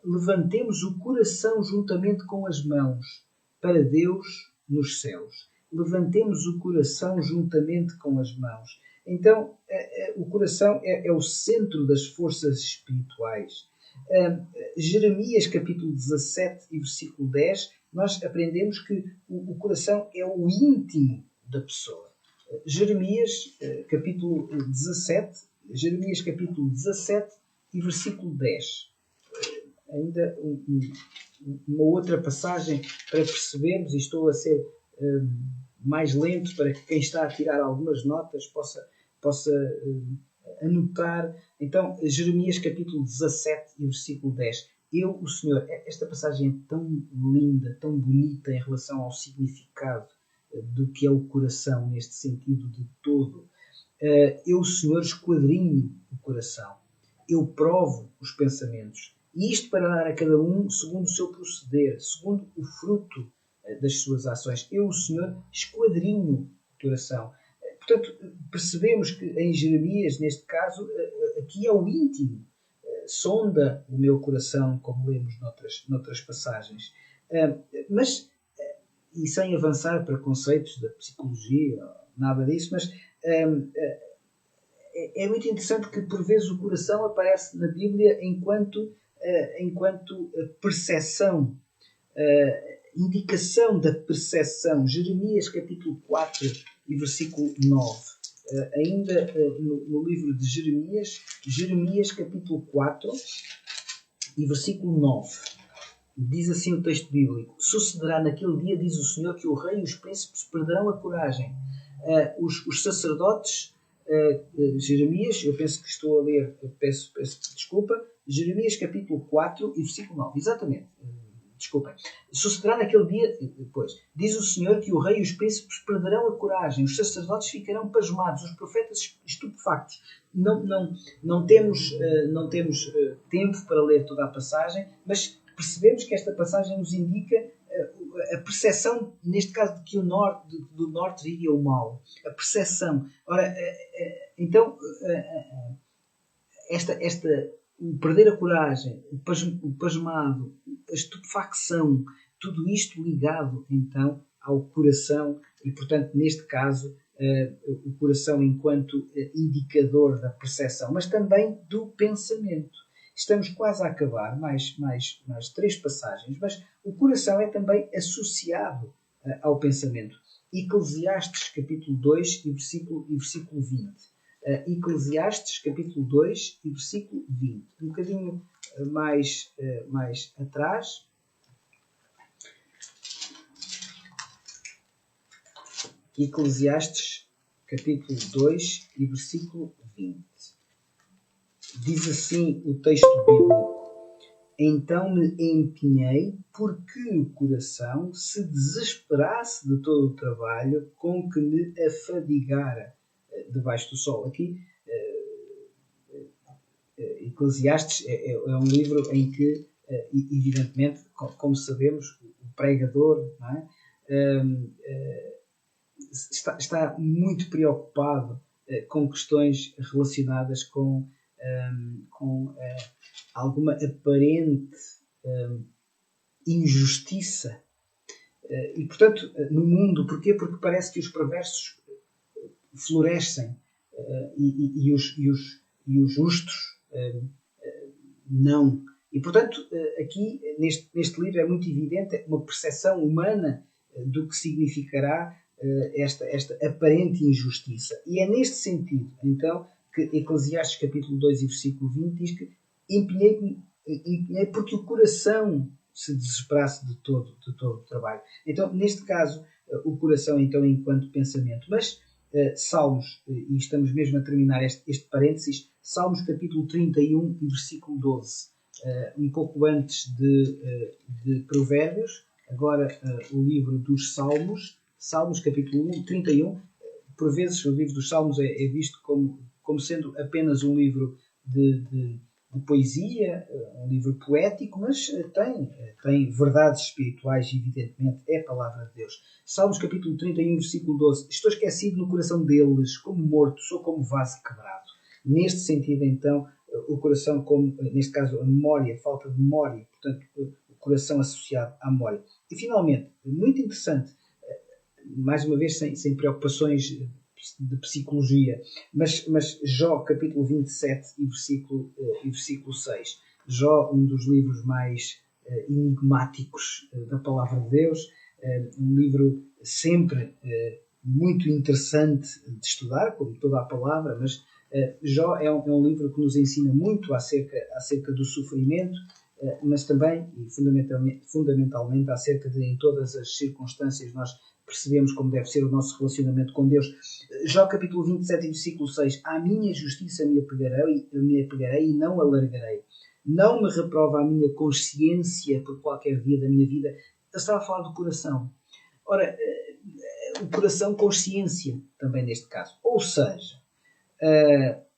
Levantemos o coração juntamente com as mãos para Deus nos céus. Levantemos o coração juntamente com as mãos. Então, o coração é o centro das forças espirituais. Jeremias capítulo 17 e versículo 10, nós aprendemos que o coração é o íntimo da pessoa. Jeremias capítulo 17 e versículo 10. Ainda uma outra passagem para percebermos, e estou a ser mais lento para que quem está a tirar algumas notas possa anotar. Então, Jeremias capítulo 17 e versículo 10. Eu, o Senhor, esta passagem é tão linda, tão bonita em relação ao significado do que é o coração, neste sentido de todo. Eu, o Senhor, esquadrinho o coração. Eu provo os pensamentos. E isto para dar a cada um segundo o seu proceder, segundo o fruto das suas ações. Eu, o Senhor, esquadrinho o coração. Portanto, percebemos que em Jeremias, neste caso, aqui é o íntimo. Sonda o meu coração, como lemos noutras passagens. Mas, e sem avançar para conceitos da psicologia, nada disso, mas é muito interessante que, por vezes, o coração aparece na Bíblia enquanto percepção, indicação da percepção. Jeremias capítulo 4 e versículo 9. Ainda no livro de Jeremias capítulo 4 e versículo 9. Diz assim o texto bíblico: sucederá naquele dia, diz o Senhor, que o rei e os príncipes perderão a coragem. Os sacerdotes, Jeremias, eu penso que estou a ler, peço desculpa, Jeremias capítulo 4 e versículo 9, exatamente. Desculpem. Sucederá naquele dia, depois, diz o Senhor, que o rei e os príncipes perderão a coragem, os sacerdotes ficarão pasmados, os profetas estupefactos. Não temos tempo para ler toda a passagem, mas percebemos que esta passagem nos indica a percepção, neste caso, de que do norte viria o mal. A percepção. Ora, então, o perder a coragem, o pasmado, a estupefacção, tudo isto ligado, então, ao coração e, portanto, neste caso, o coração enquanto indicador da percepção, mas também do pensamento. Estamos quase a acabar, mais 3 passagens, mas o coração é também associado ao pensamento. Eclesiastes capítulo 2 e versículo 20. Eclesiastes capítulo 2 e versículo 20. Um bocadinho mais atrás. Eclesiastes capítulo 2 e versículo 20. Diz assim o texto bíblico: então me empenhei porque o coração se desesperasse de todo o trabalho com que me afadigara debaixo do sol. Aqui, Eclesiastes é um livro em que, evidentemente, como sabemos, o pregador, não é? Está muito preocupado com questões relacionadas com alguma aparente injustiça. E, portanto, no mundo, porquê? Porque parece que os perversos florescem e os justos não. E, portanto, aqui neste livro é muito evidente uma percepção humana do que significará esta aparente injustiça. E é neste sentido, então, que Eclesiastes capítulo 2 e versículo 20 diz que empenhei porque o coração se desesperasse de todo o trabalho. Então, neste caso, o coração, então, enquanto pensamento. Mas Salmos, e estamos mesmo a terminar este parênteses, Salmos capítulo 31 e versículo 12. Um pouco antes de Provérbios, agora o livro dos Salmos, Salmos capítulo 31. Por vezes o livro dos Salmos é visto como sendo apenas um livro de poesia, um livro poético, mas tem verdades espirituais, evidentemente, é a palavra de Deus. Salmos capítulo 31, versículo 12. Estou esquecido no coração deles, como morto, sou como vaso quebrado. Neste sentido, então, o coração, como neste caso a memória, falta de memória, portanto, o coração associado à memória. E finalmente, muito interessante, mais uma vez sem preocupações de psicologia, mas Jó capítulo 27 e versículo 6. Jó, um dos livros mais enigmáticos da palavra de Deus, um livro sempre muito interessante de estudar, como toda a palavra, mas Jó é um livro que nos ensina muito acerca do sofrimento, mas também e fundamentalmente acerca de, em todas as circunstâncias, nós percebemos como deve ser o nosso relacionamento com Deus. Jó capítulo 27, versículo 6. À minha justiça me apegarei e não alargarei. Não me reprova a minha consciência por qualquer dia da minha vida. Eu estava a falar do coração. Ora, o coração, consciência, também neste caso. Ou seja,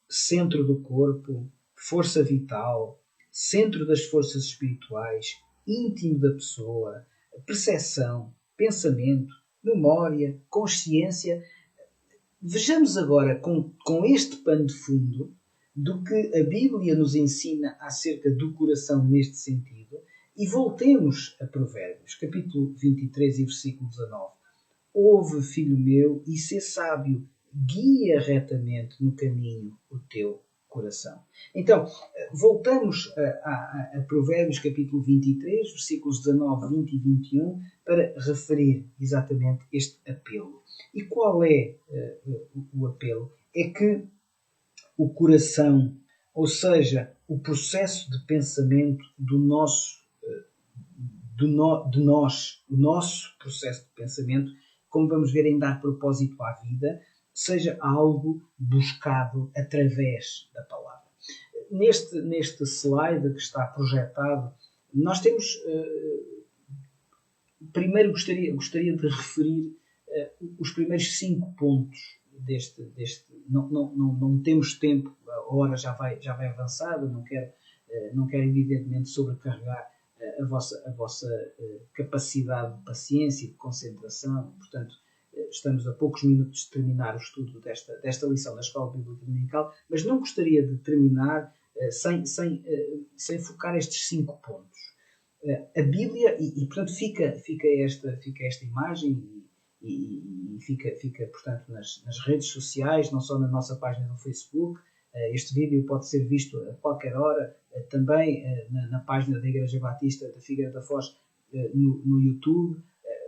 centro do corpo, força vital, centro das forças espirituais, íntimo da pessoa, percepção, pensamento, memória, consciência. Vejamos agora com este pano de fundo do que a Bíblia nos ensina acerca do coração neste sentido e voltemos a Provérbios, capítulo 23 e versículo 19. Ouve, filho meu, e sê sábio, guia retamente no caminho o teu coração. Então, voltamos a Provérbios capítulo 23, versículos 19, 20 e 21, para referir exatamente este apelo. E qual é o apelo? É que o coração, ou seja, o processo de pensamento do nosso, o nosso processo de pensamento, como vamos ver em dar propósito à vida, seja algo buscado através da palavra. Neste slide que está projetado, nós temos... primeiro gostaria de referir os primeiros 5 pontos deste não temos tempo, a hora já vai avançada, não quero evidentemente sobrecarregar a vossa capacidade de paciência e de concentração, portanto estamos a poucos minutos de terminar o estudo desta lição da Escola Bíblica Dominical, mas não gostaria de terminar sem focar estes 5 pontos. A Bíblia, e portanto fica esta imagem e fica portanto nas redes sociais, não só na nossa página no Facebook. Este vídeo pode ser visto a qualquer hora, também na página da Igreja Batista da Figueira da Foz no YouTube.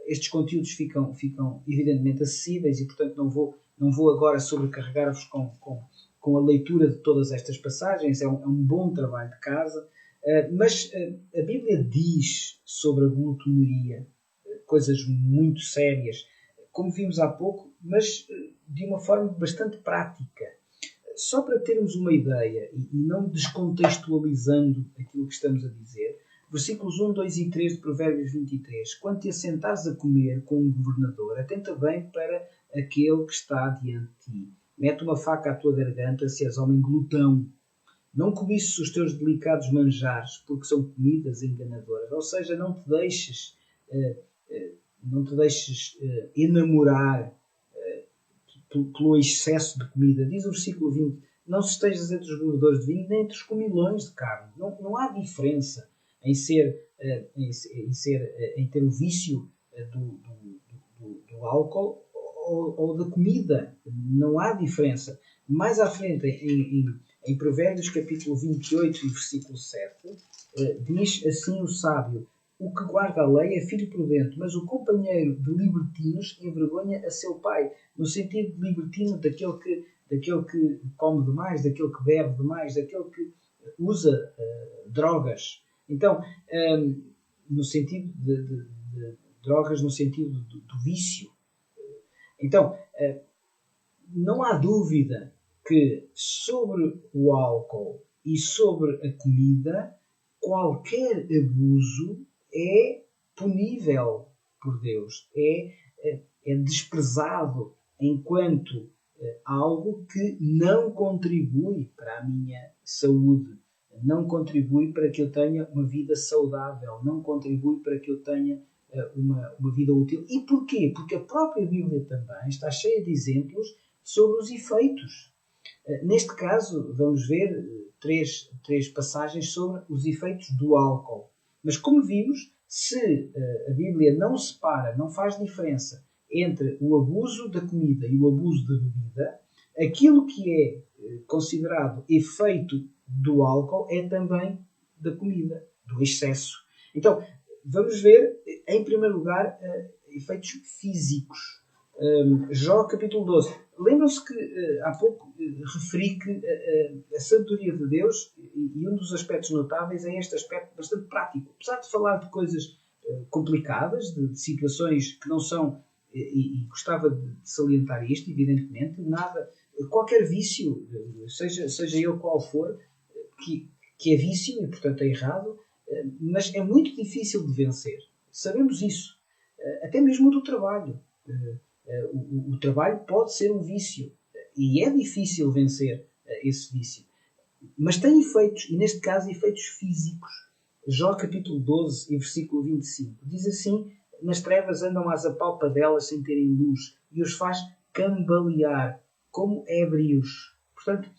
Estes conteúdos ficam evidentemente acessíveis e portanto não vou agora sobrecarregar-vos com a leitura de todas estas passagens. É um bom trabalho de casa. Mas a Bíblia diz sobre a glutonaria coisas muito sérias, como vimos há pouco, mas de uma forma bastante prática. Só para termos uma ideia e não descontextualizando aquilo que estamos a dizer, versículos 1, 2 e 3 de Provérbios 23. Quando te assentares a comer com um governador, atenta bem para aquele que está diante de ti. Mete uma faca à tua garganta se és homem glutão. Não cobiçes os teus delicados manjares, porque são comidas enganadoras. Ou seja, não te deixes enamorar pelo excesso de comida. Diz o versículo 20, não se estejas entre os bebedores de vinho, nem entre os comilões de carne. Não há diferença em ter o vício do álcool ou da comida. Não há diferença. Mais à frente, Em Provérbios capítulo 28 e versículo 7, diz assim o sábio: o que guarda a lei é filho prudente, mas o companheiro de libertinos envergonha a seu pai. No sentido de libertino, daquele que come demais, daquele que bebe demais, daquele que usa drogas. Então, no sentido de drogas, no sentido do vício. Então, não há dúvida que sobre o álcool e sobre a comida, qualquer abuso é punível por Deus, é desprezado enquanto algo que não contribui para a minha saúde, não contribui para que eu tenha uma vida saudável, não contribui para que eu tenha uma vida útil. E porquê? Porque a própria Bíblia também está cheia de exemplos sobre os efeitos. Neste caso, vamos ver três passagens sobre os efeitos do álcool. Mas como vimos, se a Bíblia não separa, não faz diferença entre o abuso da comida e o abuso da bebida, aquilo que é considerado efeito do álcool é também da comida, do excesso. Então, vamos ver, em primeiro lugar, efeitos físicos. Jó capítulo 12. Lembram-se que há pouco referi que a sabedoria de Deus, e um dos aspectos notáveis é este aspecto bastante prático. Apesar de falar de coisas complicadas, de situações que não são, e gostava de salientar isto, evidentemente, qualquer vício, seja ele qual for, que é vício e portanto é errado, mas é muito difícil de vencer. Sabemos isso. Até mesmo do trabalho. O trabalho pode ser um vício e é difícil vencer esse vício, mas tem efeitos, e neste caso efeitos físicos. Jó capítulo 12 e versículo 25 diz assim: nas trevas andam às apalpadelas sem terem luz e os faz cambalear como ébrios. Portanto,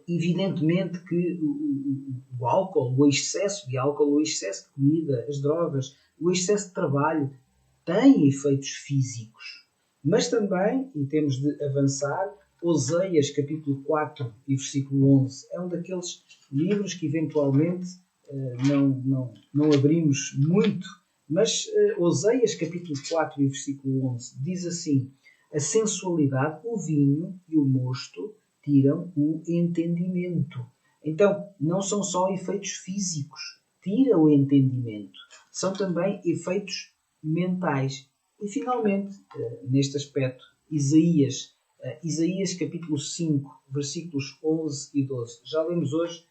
evidentemente que o álcool, o excesso de álcool, o excesso de comida, as drogas, o excesso de trabalho tem efeitos físicos. Mas também, e temos de avançar, Oséias capítulo 4 e versículo 11 é um daqueles livros que eventualmente não abrimos muito, mas Oséias capítulo 4 e versículo 11 diz assim: a sensualidade, o vinho e o mosto tiram o entendimento. Então, não são só efeitos físicos, tira o entendimento, são também efeitos mentais. E finalmente, neste aspecto, Isaías capítulo 5, versículos 11 e 12. Já lemos hoje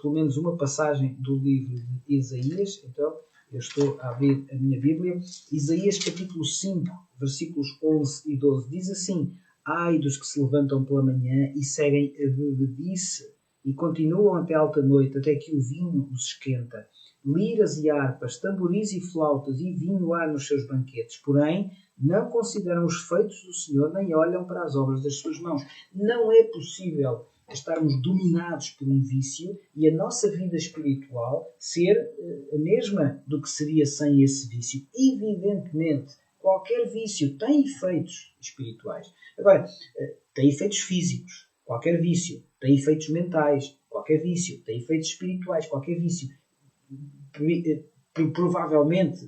pelo menos uma passagem do livro de Isaías, então eu estou a abrir a minha Bíblia. Isaías capítulo 5, versículos 11 e 12 diz assim: ai dos que se levantam pela manhã e seguem a bebedice e continuam até alta noite, até que o vinho os esquenta. Liras e harpas, tamboris e flautas e vinho há nos seus banquetes, porém não consideram os feitos do Senhor nem olham para as obras das suas mãos. Não é possível estarmos dominados por um vício e a nossa vida espiritual ser a mesma do que seria sem esse vício. Evidentemente, qualquer vício tem efeitos espirituais. Agora, tem efeitos físicos. Qualquer vício tem efeitos mentais. Qualquer vício tem efeitos espirituais. Qualquer vício provavelmente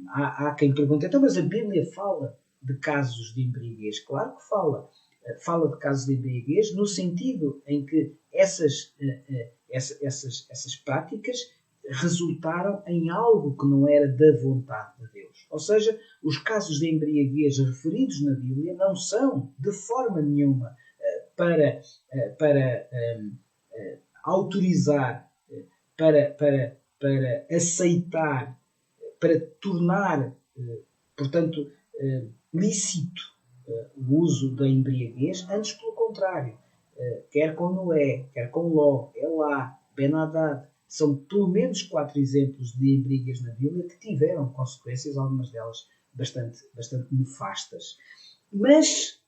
há quem pergunte, então, mas a Bíblia fala de casos de embriaguez? Claro que fala. Fala de casos de embriaguez no sentido em que essas práticas resultaram em algo que não era da vontade de Deus. Ou seja, os casos de embriaguez referidos na Bíblia não são, de forma nenhuma, para autorizar, para aceitar, para tornar, portanto, lícito o uso da embriaguez, antes pelo contrário. Quer com Noé, quer com Ló, Elá, Ben-Hadad, são pelo menos 4 exemplos de embriaguez na Bíblia que tiveram consequências, algumas delas bastante nefastas. Mas,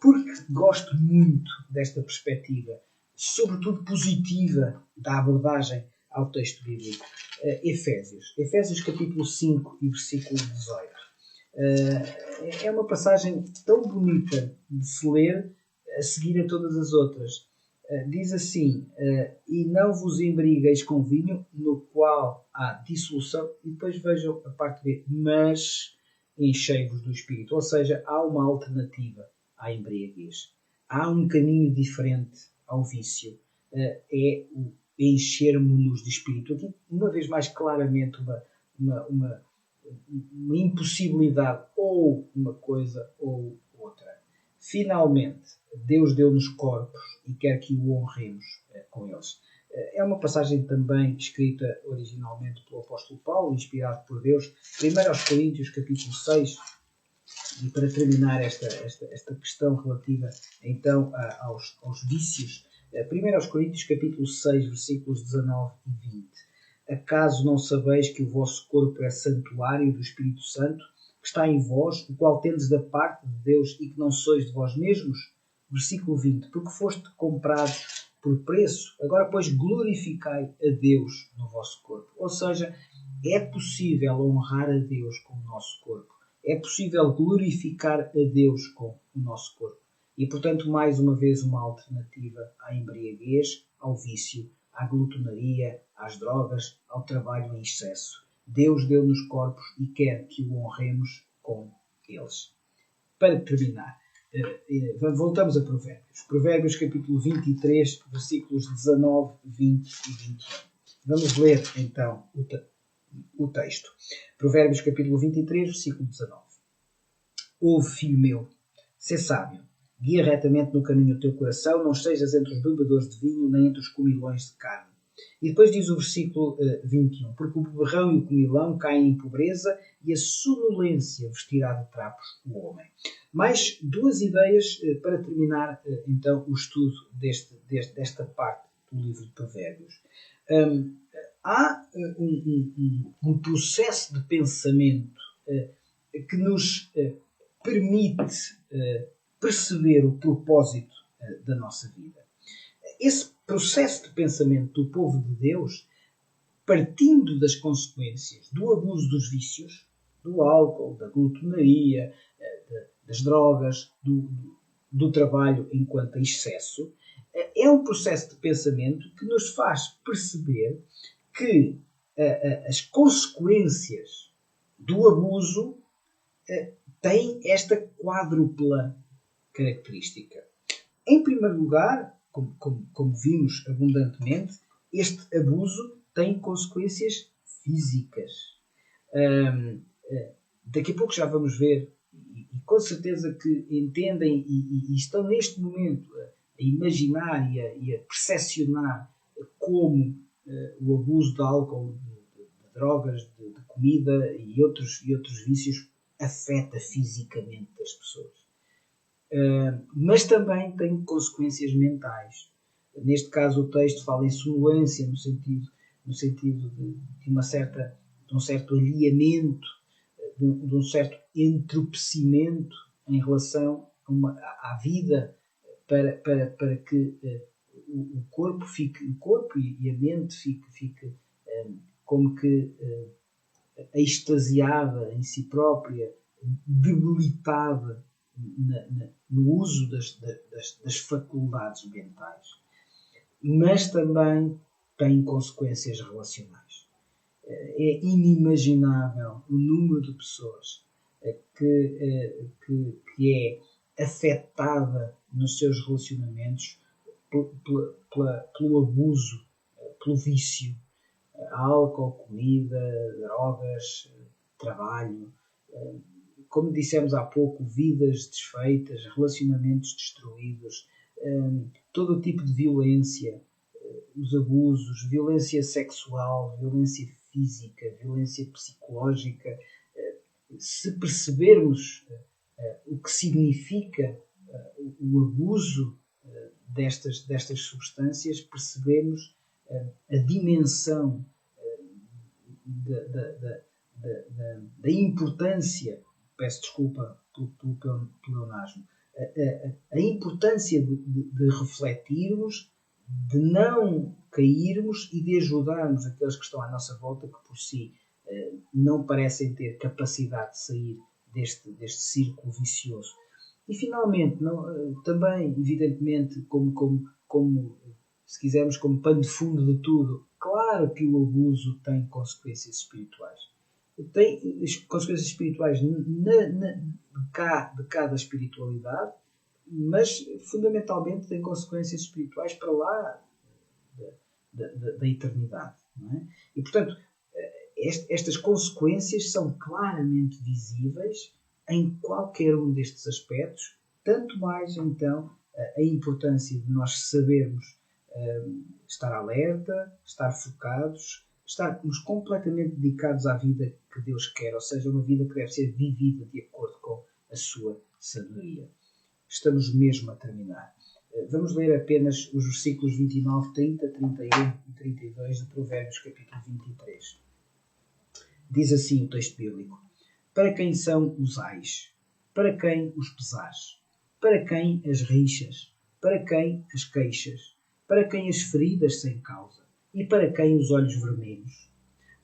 porque gosto muito desta perspectiva, sobretudo positiva, da abordagem ao texto bíblico, Efésios capítulo 5 e versículo 18. É uma passagem tão bonita de se ler a seguir a todas as outras. Diz assim, e não vos embriagueis com vinho, no qual há dissolução, e depois vejam a parte B, mas enchei-vos do Espírito. Ou seja, há uma alternativa à embriaguez. Há um caminho diferente ao vício. É o enchermos-nos de Espírito. Aqui, uma vez mais claramente, uma impossibilidade, ou uma coisa ou outra. Finalmente, Deus deu-nos corpos e quer que o honremos com eles. É uma passagem também escrita originalmente pelo apóstolo Paulo, inspirado por Deus. 1 Coríntios, capítulo 6, e para terminar esta questão relativa então aos vícios, 1 Coríntios, capítulo 6, versículos 19 e 20. Acaso não sabeis que o vosso corpo é santuário do Espírito Santo, que está em vós, o qual tendes da parte de Deus e que não sois de vós mesmos? Versículo 20. Porque foste comprados por preço, agora pois glorificai a Deus no vosso corpo. Ou seja, é possível honrar a Deus com o nosso corpo. É possível glorificar a Deus com o nosso corpo. E, portanto, mais uma vez, uma alternativa à embriaguez, ao vício, à glutonaria, às drogas, ao trabalho em excesso. Deus deu-nos corpos e quer que o honremos com eles. Para terminar, voltamos a Provérbios. Provérbios capítulo 23, versículos 19, 20 e 21. Vamos ler então o texto. Provérbios capítulo 23, versículo 19. Ouve, filho meu, sê sábio, guia retamente no caminho o teu coração, não estejas entre os bebedores de vinho, nem entre os comilões de carne. E depois diz o versículo 21, porque o beberrão e o comilão caem em pobreza e a sonolência vestirá de trapos o homem. Mais duas ideias para terminar então o estudo desta parte do livro de Provérbios. Há um processo de pensamento que nos permite perceber o propósito da nossa vida. Esse processo de pensamento do povo de Deus, partindo das consequências do abuso dos vícios, do álcool, da glutonaria, das drogas, do trabalho enquanto excesso, é um processo de pensamento que nos faz perceber que as consequências do abuso têm esta quádrupla característica. Em primeiro lugar, como vimos abundantemente, este abuso tem consequências físicas. Daqui a pouco já vamos ver, e com certeza que entendem e estão neste momento a imaginar e a percepcionar como o abuso de álcool, de drogas, de comida e outros vícios afeta fisicamente as pessoas. Mas também tem consequências mentais. Neste caso, o texto fala em sonolência, no sentido de um certo alheamento, de um certo entropecimento em relação à vida, para que o corpo e a mente fique como que extasiada em si própria, debilitada no uso das faculdades mentais. Mas também tem consequências relacionais. É inimaginável o número de pessoas que é afetada nos seus relacionamentos pelo abuso, pelo vício, álcool, comida, drogas, trabalho, como dissemos há pouco, vidas desfeitas, relacionamentos destruídos, todo o tipo de violência, os abusos, violência sexual, violência física, violência psicológica. Se percebermos o que significa o abuso destas substâncias, percebemos a dimensão da importância, peço desculpa pelo pleonasmo, a importância de refletirmos, de não cairmos e de ajudarmos aqueles que estão à nossa volta, que por si não parecem ter capacidade de sair deste círculo vicioso. E finalmente, também, evidentemente, como como, se quisermos, como pano de fundo de tudo, claro que o abuso tem consequências espirituais. Tem consequências espirituais de cá da espiritualidade, mas fundamentalmente tem consequências espirituais para lá da eternidade. Não é? E, portanto, estas consequências são claramente visíveis em qualquer um destes aspectos, tanto mais então a importância de nós sabermos estar alerta, estar focados, estarmos completamente dedicados à vida que Deus quer, ou seja, uma vida que deve ser vivida de acordo com a sua sabedoria. Estamos mesmo a terminar. Vamos ler apenas os versículos 29, 30, 31 e 32 de Provérbios capítulo 23. Diz assim o texto bíblico: para quem são os ais? Para quem os pesares? Para quem as rixas? Para quem as queixas? Para quem as feridas sem causa? E para quem os olhos vermelhos?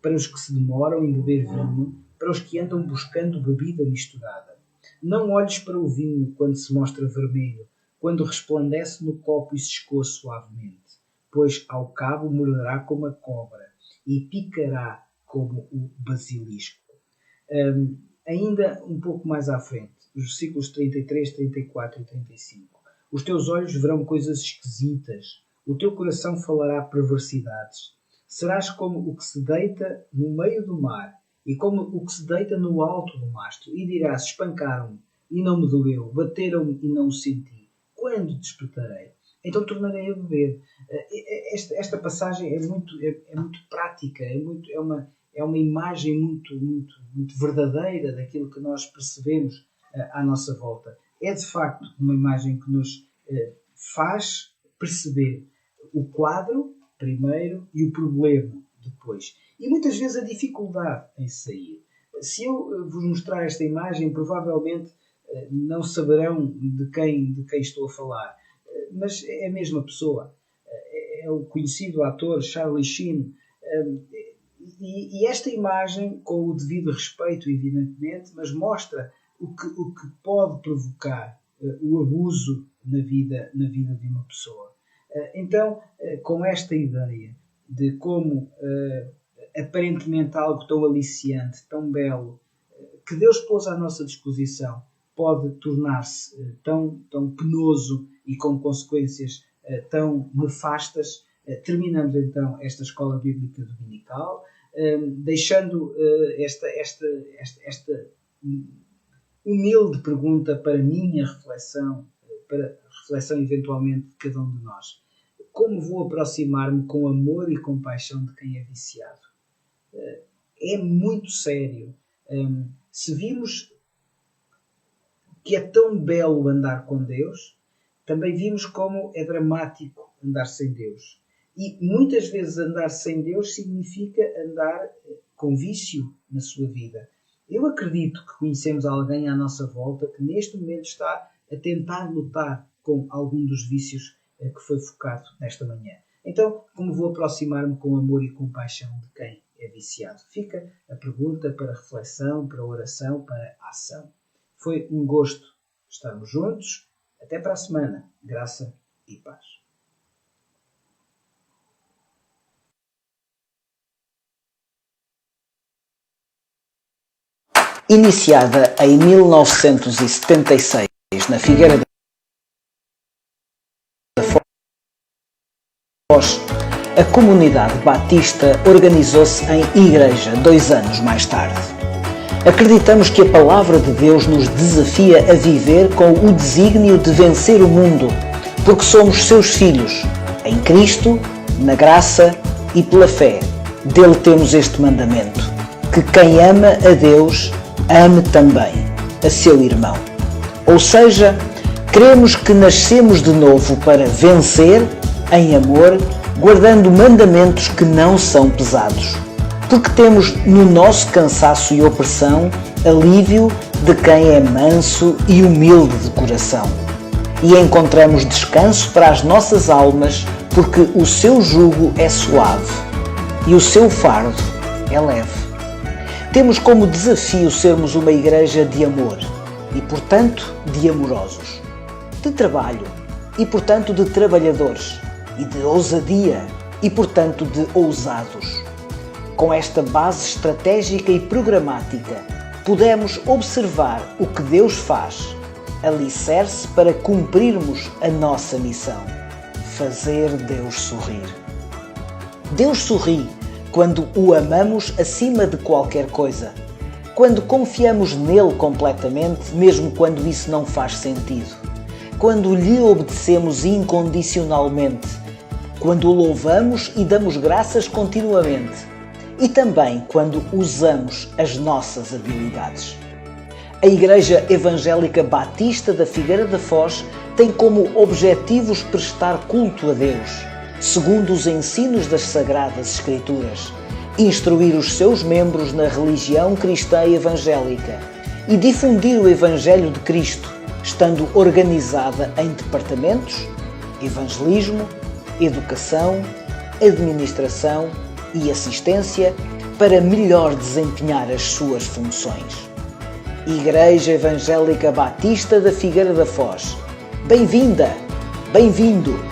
Para os que se demoram em beber vinho, para os que andam buscando bebida misturada. Não olhes para o vinho quando se mostra vermelho, quando resplandece no copo e se escoa suavemente, pois ao cabo morderá como a cobra e picará como o basilisco. Ainda um pouco mais à frente, os versículos 33, 34 e 35. Os teus olhos verão coisas esquisitas, o teu coração falará perversidades. Serás como o que se deita no meio do mar e como o que se deita no alto do mastro, e dirás: espancaram-me e não me doeu, bateram-me e não o senti. Quando despertarei? Então tornarei a beber. Esta passagem é muito prática, é uma imagem muito verdadeira daquilo que nós percebemos à nossa volta. É de facto uma imagem que nos faz perceber o quadro primeiro e o problema depois. E muitas vezes a dificuldade em sair. Se eu vos mostrar esta imagem, provavelmente não saberão de quem estou a falar. Mas é a mesma pessoa. É o conhecido ator Charlie Sheen. E esta imagem, com o devido respeito, evidentemente, mas mostra o que pode provocar o abuso na vida de uma pessoa. Então, com esta ideia de como aparentemente algo tão aliciante, tão belo, que Deus pôs à nossa disposição, pode tornar-se tão penoso e com consequências tão nefastas, terminamos então esta escola bíblica dominical, deixando esta humilde pergunta para minha reflexão, para reflexão eventualmente de cada um de nós. Como vou aproximar-me com amor e compaixão de quem é viciado? É muito sério. Se vimos que é tão belo andar com Deus, também vimos como é dramático andar sem Deus. E muitas vezes andar sem Deus significa andar com vício na sua vida. Eu acredito que conhecemos alguém à nossa volta que neste momento está a tentar lutar com algum dos vícios que foi focado nesta manhã. Então, como vou aproximar-me com amor e compaixão de quem é viciado? Fica a pergunta para reflexão, para oração, para ação. Foi um gosto estarmos juntos. Até para a semana. Graça e paz. Iniciada em 1976 na Figueira da Foz, a comunidade batista organizou-se em igreja 2 anos mais tarde. Acreditamos que a palavra de Deus nos desafia a viver com o desígnio de vencer o mundo, porque somos seus filhos, em Cristo, na graça e pela fé. Dele temos este mandamento, que quem ama a Deus, ame também a seu irmão. Ou seja, cremos que nascemos de novo para vencer em amor, guardando mandamentos que não são pesados. Porque temos no nosso cansaço e opressão alívio de quem é manso e humilde de coração. E encontramos descanso para as nossas almas, porque o seu jugo é suave e o seu fardo é leve. Temos como desafio sermos uma igreja de amor e, portanto, de amorosos, de trabalho, e portanto de trabalhadores, e de ousadia e portanto de ousados. Com esta base estratégica e programática, podemos observar o que Deus faz, alicerce para cumprirmos a nossa missão: fazer Deus sorrir. Deus sorri quando o amamos acima de qualquer coisa, quando confiamos nele completamente, mesmo quando isso não faz sentido, quando lhe obedecemos incondicionalmente, quando o louvamos e damos graças continuamente, e também quando usamos as nossas habilidades. A Igreja Evangélica Batista da Figueira da Foz tem como objetivos prestar culto a Deus, segundo os ensinos das Sagradas Escrituras, instruir os seus membros na religião cristã evangélica e difundir o Evangelho de Cristo, estando organizada em departamentos: evangelismo, educação, administração e assistência, para melhor desempenhar as suas funções. Igreja Evangélica Batista da Figueira da Foz. Bem-vinda, bem-vindo!